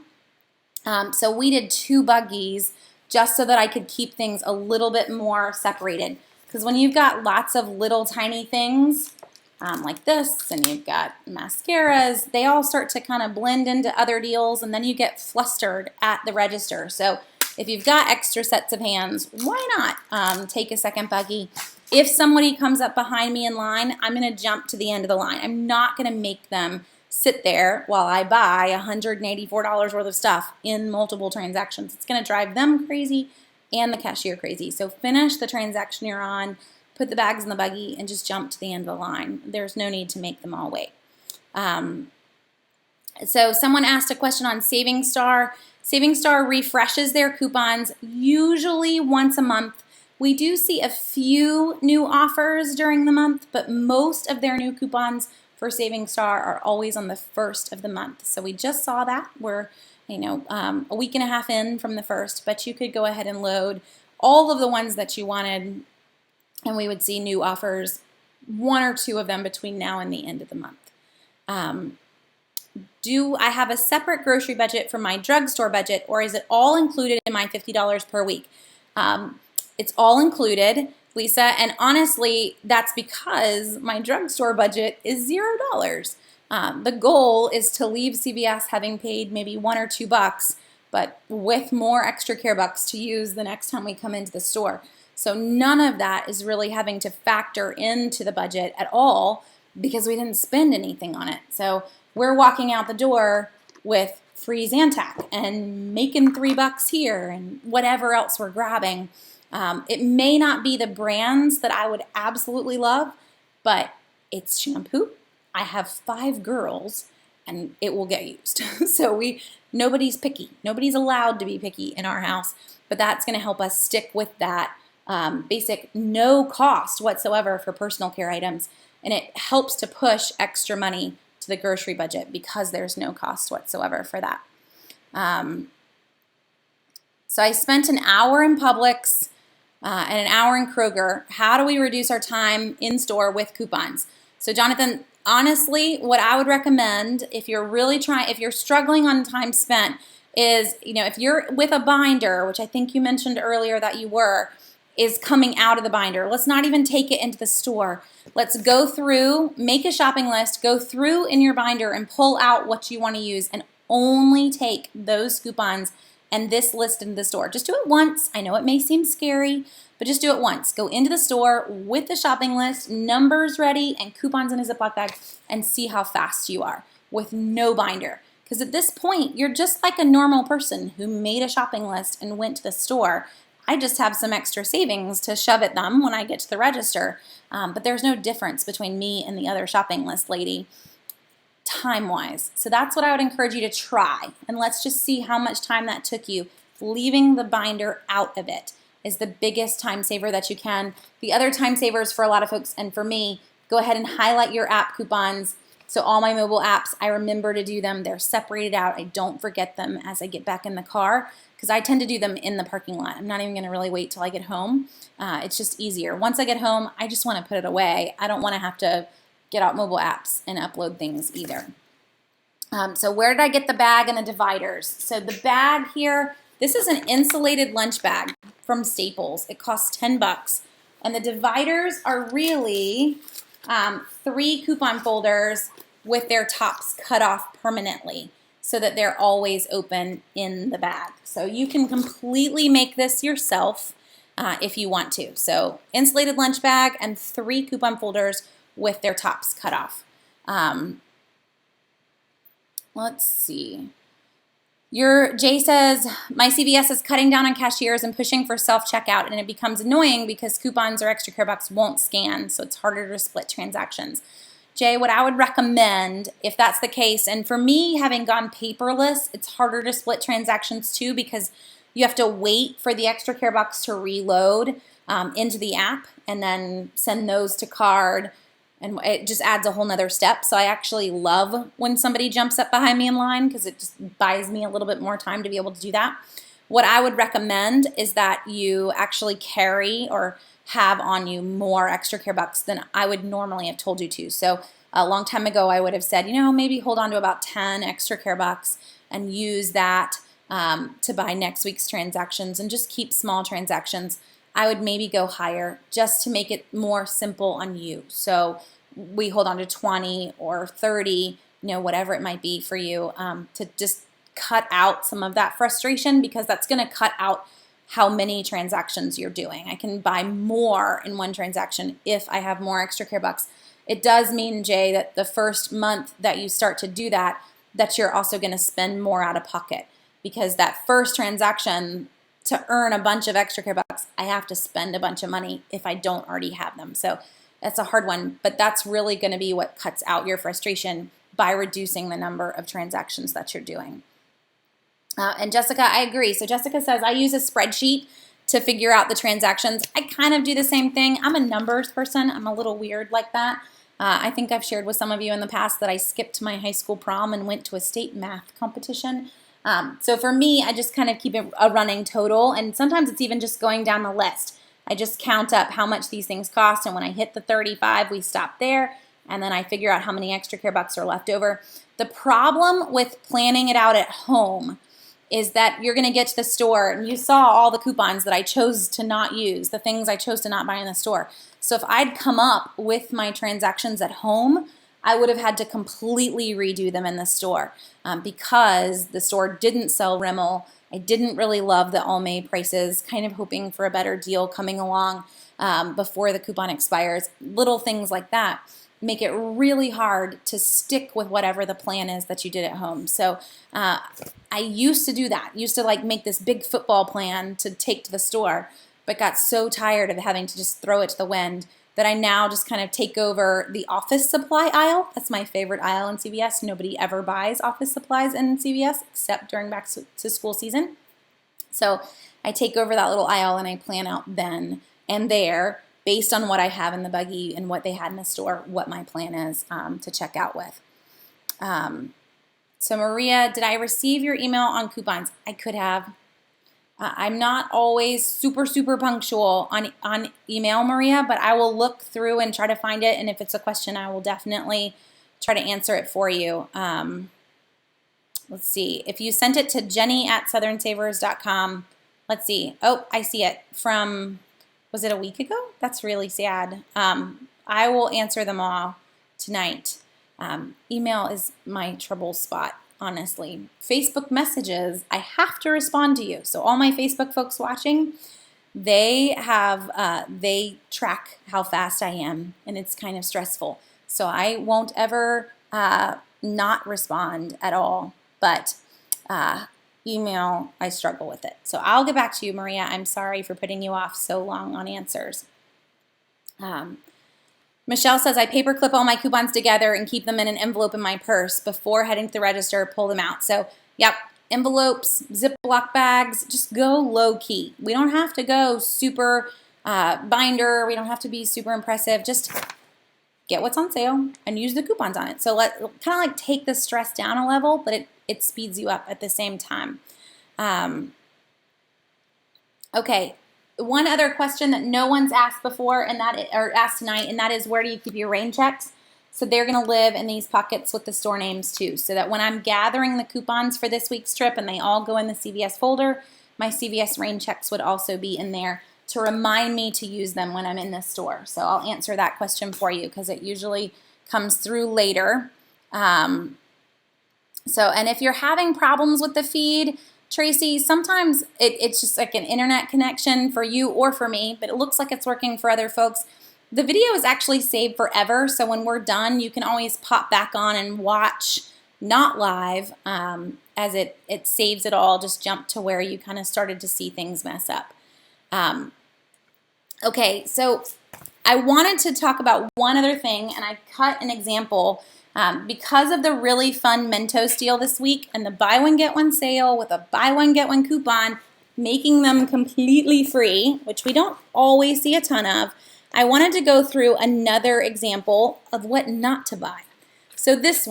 S1: So we did 2 buggies just so that I could keep things a little bit more separated. Because when you've got lots of little tiny things like this, and you've got mascaras, they all start to kind of blend into other deals, and then you get flustered at the register. So if you've got extra sets of hands, why not take a second buggy? If somebody comes up behind me in line, I'm going to jump to the end of the line. I'm not going to make them sit there while I buy $184 worth of stuff in multiple transactions. It's going to drive them crazy and the cashier crazy. So finish the transaction you're on, put the bags in the buggy, and just jump to the end of the line. There's no need to make them all wait. So someone asked a question on Saving Star. Saving Star refreshes their coupons usually once a month. We do see a few new offers during the month, but most of their new coupons for Saving Star are always on the first of the month. So we just saw that. We're a week and a half in from the first, but you could go ahead and load all of the ones that you wanted, and we would see new offers, 1 or 2 of them between now and the end of the month. Do I have a separate grocery budget from my drugstore budget, or is it all included in my $50 per week? It's all included, Lisa, and honestly, that's because my drugstore budget is $0. The goal is to leave CVS having paid maybe $1 or $2, but with more extra care bucks to use the next time we come into the store. So none of that is really having to factor into the budget at all because we didn't spend anything on it. So we're walking out the door with free Zantac and making $3 here and whatever else we're grabbing. It may not be the brands that I would absolutely love, but it's shampoo. I have 5 girls and it will get used. So nobody's picky. Nobody's allowed to be picky in our house, but that's going to help us stick with that basic no cost whatsoever for personal care items. And it helps to push extra money to the grocery budget because there's no cost whatsoever for that. So I spent an hour in Publix and an hour in Kroger. How do we reduce our time in store with coupons? So Jonathan, honestly, what I would recommend if you're struggling on time spent is, if you're with a binder, which I think you mentioned earlier that you were, is coming out of the binder. Let's not even take it into the store. Let's go through, make a shopping list, go through in your binder and pull out what you want to use and only take those coupons and this list in the store. Just do it once. I know it may seem scary, but just do it once. Go into the store with the shopping list, numbers ready, and coupons in a Ziploc bag, and see how fast you are with no binder. Because at this point, you're just like a normal person who made a shopping list and went to the store. I just have some extra savings to shove at them when I get to the register. But there's no difference between me and the other shopping list lady time-wise. So that's what I would encourage you to try. And let's just see how much time that took you. Leaving the binder out of it is the biggest time saver that you can. The other time savers for a lot of folks and for me, go ahead and highlight your app coupons. So all my mobile apps, I remember to do them. They're separated out. I don't forget them as I get back in the car because I tend to do them in the parking lot. I'm not even going to really wait till I get home. It's just easier. Once I get home, I just want to put it away. I don't want to have to get out mobile apps and upload things either. So where did I get the bag and the dividers? So the bag here, this is an insulated lunch bag from Staples. It costs $10. And the dividers are really 3 coupon folders with their tops cut off permanently so that they're always open in the bag. So you can completely make this yourself if you want to. So insulated lunch bag and 3 coupon folders with their tops cut off. Let's see. Jay says, my CVS is cutting down on cashiers and pushing for self-checkout, and it becomes annoying because coupons or extra care bucks won't scan, so it's harder to split transactions. Jay, what I would recommend, if that's the case, and for me, having gone paperless, it's harder to split transactions too because you have to wait for the extra care bucks to reload into the app and then send those to card. And it just adds a whole nother step. So I actually love when somebody jumps up behind me in line because it just buys me a little bit more time to be able to do that. What I would recommend is that you actually carry or have on you more extra care bucks than I would normally have told you to. So a long time ago, I would have said, maybe hold on to about 10 extra care bucks and use that to buy next week's transactions and just keep small transactions. I would maybe go higher just to make it more simple on you. So we hold on to 20 or 30, whatever it might be for you, to just cut out some of that frustration because that's going to cut out how many transactions you're doing. I can buy more in one transaction if I have more extra care bucks. It does mean, Jay, that the first month that you start to do that you're also going to spend more out of pocket because that first transaction, to earn a bunch of extra care bucks, I have to spend a bunch of money if I don't already have them. So that's a hard one, but that's really going to be what cuts out your frustration by reducing the number of transactions that you're doing. And Jessica, I agree. So Jessica says, I use a spreadsheet to figure out the transactions. I kind of do the same thing. I'm a numbers person. I'm a little weird like that. I think I've shared with some of you in the past that I skipped my high school prom and went to a state math competition. So for me, I just kind of keep a running total, and sometimes it's even just going down the list. I just count up how much these things cost, and when I hit the 35, we stop there, and then I figure out how many extra care bucks are left over. The problem with planning it out at home is that you're going to get to the store, and you saw all the coupons that I chose to not use, the things I chose to not buy in the store. So if I'd come up with my transactions at home, I would have had to completely redo them in the store because the store didn't sell Rimmel. I didn't really love the Almay prices, kind of hoping for a better deal coming along before the coupon expires. Little things like that make it really hard to stick with whatever the plan is that you did at home. So I used to do that. Used to make this big football plan to take to the store. but got so tired of having to just throw it to the wind that I now just kind of take over the office supply aisle. That's my favorite aisle in CVS. Nobody ever buys office supplies in CVS except during back to school season. So I take over that little aisle and I plan out then and there, based on what I have in the buggy and what they had in the store, what my plan is to check out with. So Maria, did I receive your email on coupons? I could have. I'm not always super punctual on email, Maria, but I will look through and try to find it. And if it's a question, I will definitely try to answer it for you. Let's see. If you sent it to jenny@southernsavers.com, let's see. Oh, I see it from, was it a week ago? That's really sad. I will answer them all tonight. Email is my trouble spot, honestly. Facebook messages, I have to respond to you. So all my Facebook folks watching, they track how fast I am, and it's kind of stressful. So I won't ever not respond at all, but email, I struggle with it. So I'll get back to you, Maria. I'm sorry for putting you off so long on answers. Michelle says, I paperclip all my coupons together and keep them in an envelope in my purse before heading to the register, pull them out. So, yep, envelopes, Ziploc bags, just go low key. We don't have to go super binder. We don't have to be super impressive. Just get what's on sale and use the coupons on it. So kind of like take the stress down a level, but it speeds you up at the same time. Okay. One other question that no one's asked before, or asked tonight, and that is, where do you keep your rain checks? So they're going to live in these pockets with the store names too, so that when I'm gathering the coupons for this week's trip and they all go in the CVS folder, my CVS rain checks would also be in there to remind me to use them when I'm in the store. So I'll answer that question for you because it usually comes through later. And if you're having problems with the feed, Tracy, sometimes it's just like an internet connection for you or for me, but it looks like it's working for other folks. The video is actually saved forever, so when we're done, you can always pop back on and watch, not live, as it saves it all. Just jump to where you kind of started to see things mess up. Okay, so I wanted to talk about one other thing, and I cut an example because of the really fun Mentos deal this week and the buy one get one sale with a buy one get one coupon, making them completely free, which we don't always see a ton of. I wanted to go through another example of what not to buy. So this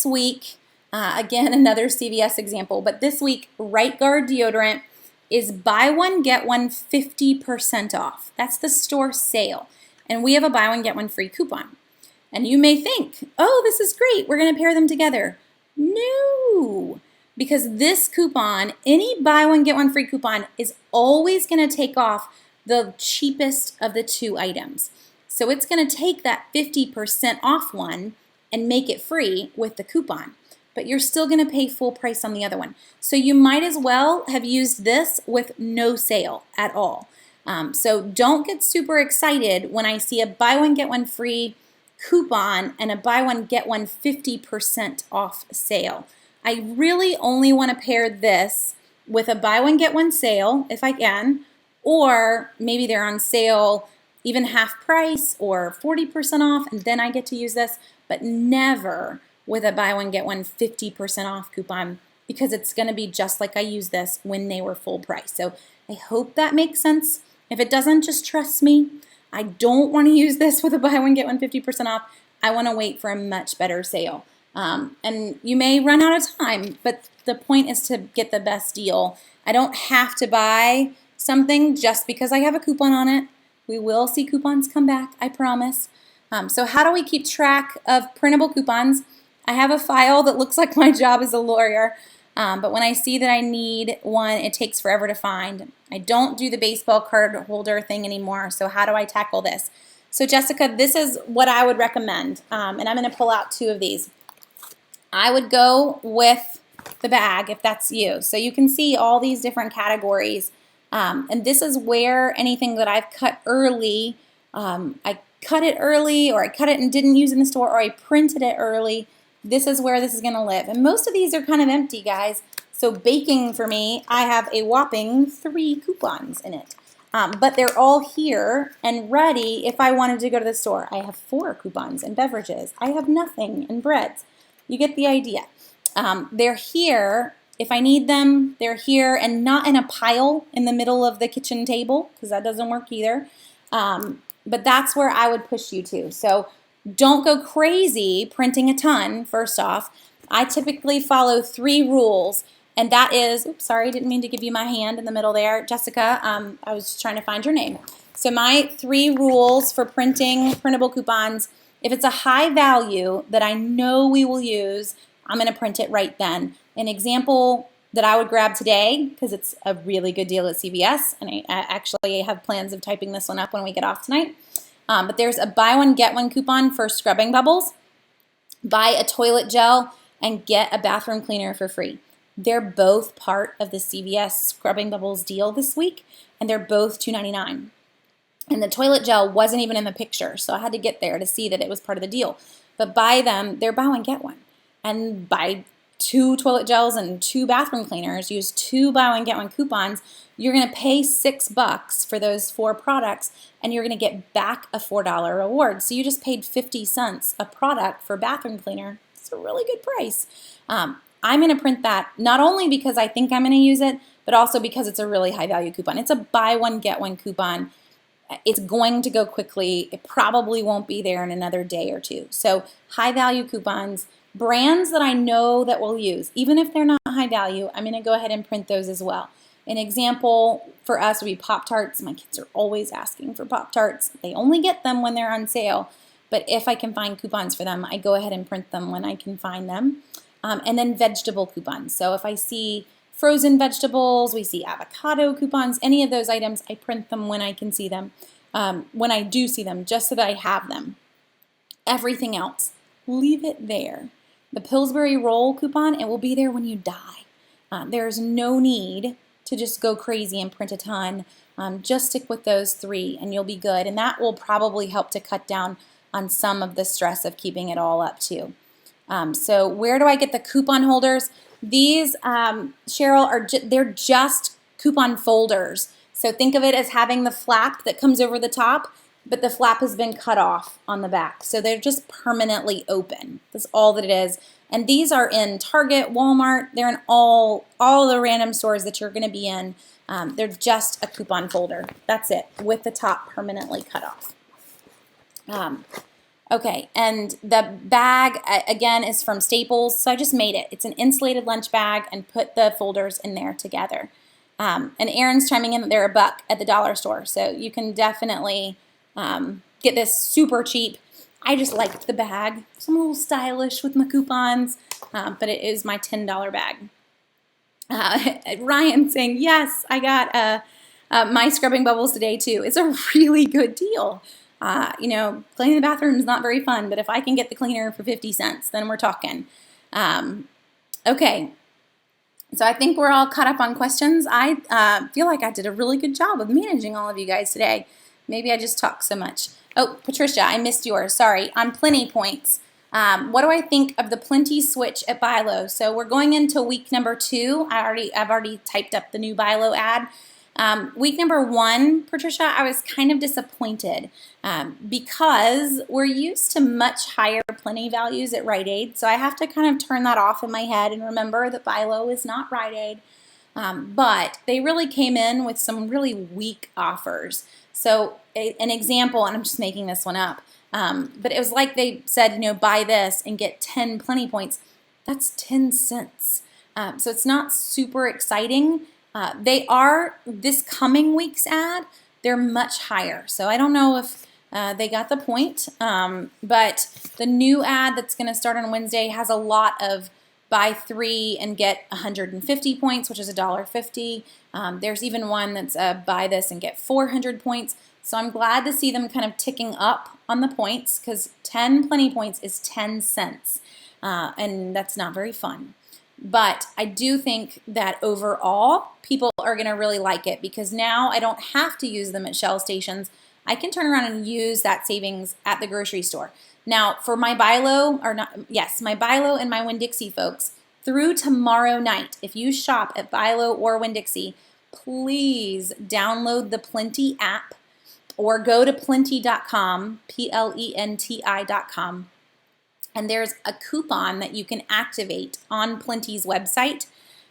S1: week, again, another CVS example, but this week, Right Guard deodorant is buy one, get one 50% off. That's the store sale. And we have a buy one, get one free coupon. And you may think, oh, this is great. We're going to pair them together. No, because this coupon, any buy one, get one free coupon, is always going to take off the cheapest of the two items. So it's going to take that 50% off one and make it free with the coupon. But you're still going to pay full price on the other one. So you might as well have used this with no sale at all. So don't get super excited when I see a buy one, get one free coupon and a buy one, get one 50% off sale. I really only want to pair this with a buy one, get one sale if I can, or maybe they're on sale even half price or 40% off, and then I get to use this, but never with a buy one, get one 50% off coupon, because it's going to be just like I used this when they were full price. So I hope that makes sense. If it doesn't, just trust me. I don't want to use this with a buy one, get one 50% off. I want to wait for a much better sale. And you may run out of time, but the point is to get the best deal. I don't have to buy something just because I have a coupon on it. We will see coupons come back, I promise. So how do we keep track of printable coupons? I have a file that looks like my job as a lawyer, but when I see that I need one, it takes forever to find. I don't do the baseball card holder thing anymore, so how do I tackle this? So Jessica, this is what I would recommend, and I'm going to pull out two of these. I would go with the bag if that's you. So you can see all these different categories, and this is where anything that I've cut early, I cut it early, or I cut it and didn't use it in the store, or I printed it early. This is where this is going to live. And most of these are kind of empty, guys. So baking for me, I have a whopping 3 coupons in it. But they're all here and ready if I wanted to go to the store. I have 4 coupons in beverages. I have nothing in breads. You get the idea. They're here. If I need them, they're here and not in a pile in the middle of the kitchen table, because that doesn't work either. But that's where I would push you to. So don't go crazy printing a ton, first off. I typically follow 3 rules. And that is, oops, sorry, didn't mean to give you my hand in the middle there, Jessica. I was just trying to find your name. So my 3 rules for printing printable coupons: if it's a high value that I know we will use, I'm going to print it right then. An example that I would grab today, because it's a really good deal at CVS, and I actually have plans of typing this one up when we get off tonight. But there's a buy one, get one coupon for scrubbing bubbles. Buy a toilet gel and get a bathroom cleaner for free. They're both part of the CVS Scrubbing Bubbles deal this week, and they're both $2.99. And the toilet gel wasn't even in the picture, so I had to get there to see that it was part of the deal. But buy them, they're buy one, get one. And buy 2 toilet gels and 2 bathroom cleaners, use 2 buy one, get one coupons, you're going to pay $6 for those 4 products, and you're going to get back a $4 reward. So you just paid 50 cents a product for bathroom cleaner. It's a really good price. I'm going to print that not only because I think I'm going to use it, but also because it's a really high value coupon. It's a buy one, get one coupon. It's going to go quickly. It probably won't be there in another day or 2. So high value coupons, brands that I know that we'll use. Even if they're not high value, I'm going to go ahead and print those as well. An example for us would be Pop-Tarts. My kids are always asking for Pop-Tarts. They only get them when they're on sale. But if I can find coupons for them, I go ahead and print them when I can find them. And then vegetable coupons. So if I see frozen vegetables, we see avocado coupons, any of those items, I print them when I can see them, when I do see them, just so that I have them. Everything else, leave it there. The Pillsbury roll coupon, it will be there when you die. There's no need to just go crazy and print a ton. Just stick with those 3 and you'll be good. And that will probably help to cut down on some of the stress of keeping it all up too. So where do I get the coupon holders? These, Cheryl, they're just coupon folders. So think of it as having the flap that comes over the top, but the flap has been cut off on the back. So they're just permanently open. That's all that it is. And these are in Target, Walmart. They're in all the random stores that you're going to be in. They're just a coupon folder. That's it, with the top permanently cut off. Okay, and the bag, again, is from Staples, so I just made it. It's an insulated lunch bag and put the folders in there together. And Aaron's chiming in that they're $1 at the dollar store, so you can definitely get this super cheap. I just liked the bag. So I'm a little stylish with my coupons, but it is my $10 bag. Ryan saying, yes, I got my scrubbing bubbles today too. It's a really good deal. Cleaning the bathroom is not very fun, but if I can get the cleaner for 50 cents, then we're talking. Okay, so I think we're all caught up on questions. I feel like I did a really good job of managing all of you guys today. Maybe I just talked so much. Oh, Patricia, I missed yours. Sorry. On Plenty points, what do I think of the Plenty switch at BI-LO? So we're going into week number 2. I've already typed up the new BI-LO ad. Week number 1, Patricia, I was kind of disappointed because we're used to much higher Plenty values at Rite Aid, so I have to kind of turn that off in my head and remember that BI-LO is not Rite Aid. But they really came in with some really weak offers. So an example, and I'm just making this one up, but it was like they said, buy this and get 10 Plenty points. That's 10 cents. So it's not super exciting. They are, this coming week's ad, they're much higher. So I don't know if they got the point, but the new ad that's going to start on Wednesday has a lot of buy 3 and get 150 points, which is $1.50. There's even one that's buy this and get 400 points. So I'm glad to see them kind of ticking up on the points because 10 Plenty points is 10 cents, and that's not very fun. But I do think that overall, people are going to really like it because now I don't have to use them at Shell stations. I can turn around and use that savings at the grocery store. Now, for my BI-LO, my BI-LO and my Winn-Dixie folks, through tomorrow night, if you shop at BI-LO or Winn-Dixie, please download the Plenti app or go to plenti.com, plenti.com, and there's a coupon that you can activate on Plenti's website.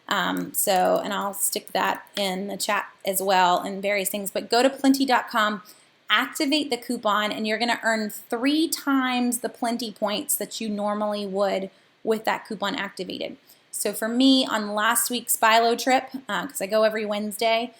S1: And I'll stick that in the chat as well and various things, but go to plenti.com, activate the coupon, and you're going to earn 3 times the Plenti points that you normally would with that coupon activated. So for me, on last week's BuyLow trip, because I go every Wednesday,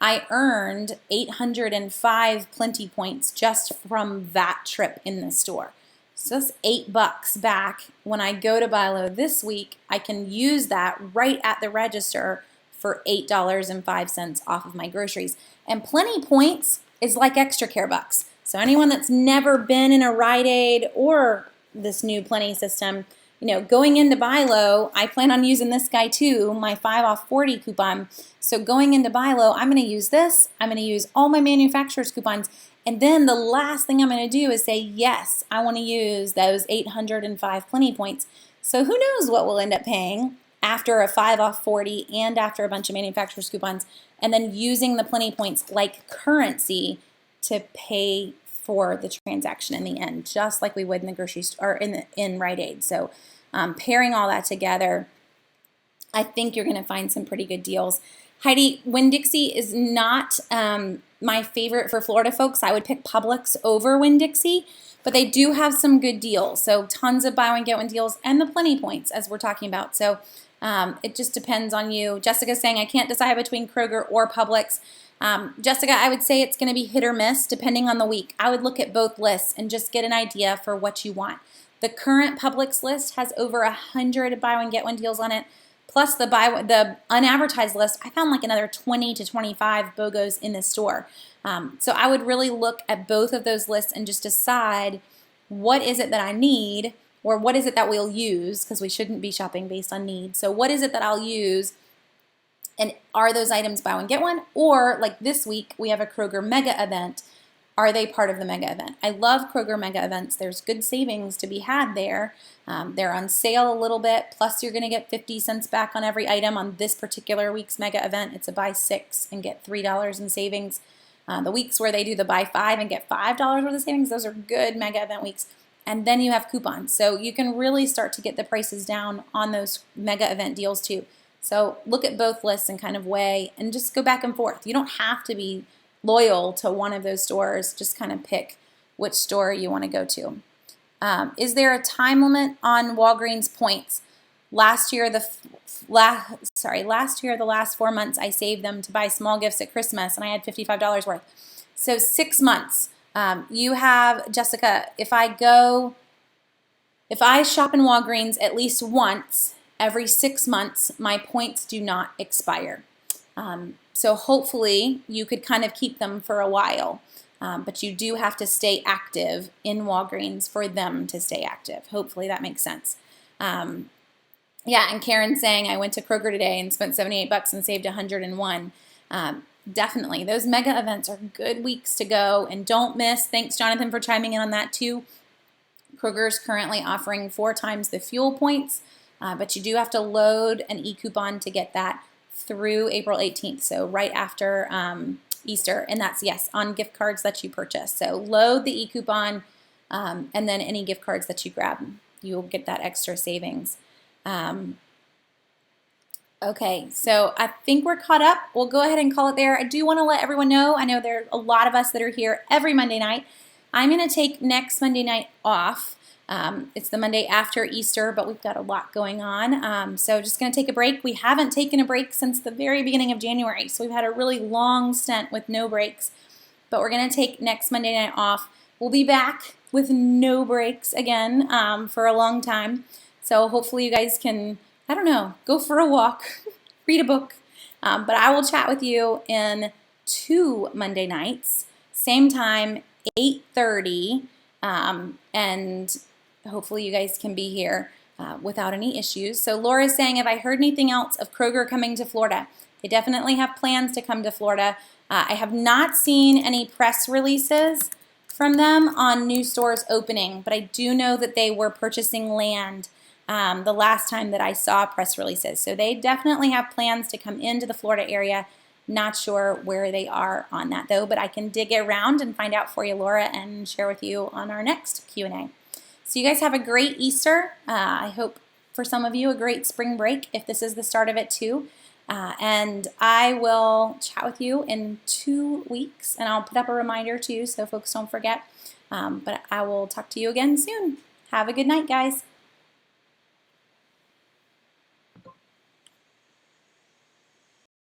S1: I earned 805 Plenti points just from that trip in the store. So that's $8 back. When I go to BuyLow this week, I can use that right at the register for $8.05 off of my groceries. And Plenti points is like extra care bucks. So anyone that's never been in a Rite Aid or this new Plenti system, going into BuyLow, I plan on using this guy too, my 5 off 40 coupon. So going into BuyLow, I'm going to use this. I'm going to use all my manufacturer's coupons. And then the last thing I'm going to do is say, yes, I want to use those 805 Plenti points. So who knows what we'll end up paying after a 5 off 40 and after a bunch of manufacturer's coupons, and then using the Plenti points like currency to pay for the transaction in the end, just like we would in the grocery store or in Rite Aid. So pairing all that together, I think you're going to find some pretty good deals. Heidi, Winn-Dixie is not my favorite for Florida folks. I would pick Publix over Winn-Dixie, but they do have some good deals. So tons of buy one, get one deals and the Plenti points as we're talking about. So it just depends on you. Jessica's saying, I can't decide between Kroger or Publix. Jessica, I would say it's going to be hit or miss depending on the week. I would look at both lists and just get an idea for what you want. The current Publix list has over 100 buy one, get one deals on it. Plus the unadvertised list, I found like another 20 to 25 BOGOs in the store. So I would really look at both of those lists and just decide what is it that I need or what is it that we'll use, because we shouldn't be shopping based on need. So what is it that I'll use, and are those items buy one, get one? Or like this week, we have a Kroger mega event. Are they part of the mega event? I love Kroger mega events. There's good savings to be had there. They're on sale a little bit, plus you're going to get 50 cents back on every item on this particular week's mega event. It's a buy 6 and get $3 in savings. The weeks where they do the buy 5 and get $5 worth of savings, those are good mega event weeks. And then you have coupons. So you can really start to get the prices down on those mega event deals too. So look at both lists and kind of weigh and just go back and forth. You don't have to be loyal to one of those stores. Just kind of pick which store you want to go to. Is there a time limit on Walgreens points? Last year, the last 4 months, I saved them to buy small gifts at Christmas, and I had $55 worth. So 6 months. You have, Jessica, if I shop in Walgreens at least once every 6 months, my points do not expire. So hopefully you could kind of keep them for a while, but you do have to stay active in Walgreens for them to stay active. Hopefully that makes sense. Yeah, and Karen's saying, I went to Kroger today and spent $78 and saved 101. Definitely, those mega events are good weeks to go, and don't miss. Thanks, Jonathan, for chiming in on that too. Kroger's currently offering 4 times the fuel points, but you do have to load an e-coupon to get that through April 18th, so right after Easter, and that's, yes, on gift cards that you purchase. So load the e-coupon, and then any gift cards that you grab, you'll get that extra savings. Okay, so I think we're caught up. We'll go ahead and call it there. I do want to let everyone know, I know there are a lot of us that are here every Monday night. I'm going to take next Monday night off. It's the Monday after Easter, but we've got a lot going on. So just going to take a break. We haven't taken a break since the very beginning of January, so we've had a really long stint with no breaks. But we're going to take next Monday night off. We'll be back with no breaks again for a long time. So hopefully you guys can, I don't know, go for a walk, read a book. But I will chat with you in 2 Monday nights, same time, 8:30, and hopefully you guys can be here without any issues. So Laura's saying, have I heard anything else of Kroger coming to Florida? They definitely have plans to come to Florida. I have not seen any press releases from them on new stores opening, but I do know that they were purchasing land the last time that I saw press releases. So they definitely have plans to come into the Florida area Not sure where they are on that though, but I can dig around and find out for you, Laura, and share with you on our next Q&A. So you guys have a great Easter. I hope for some of you a great spring break if this is the start of it too. And I will chat with you in 2 weeks, and I'll put up a reminder too so folks don't forget. But I will talk to you again soon. Have a good night, guys.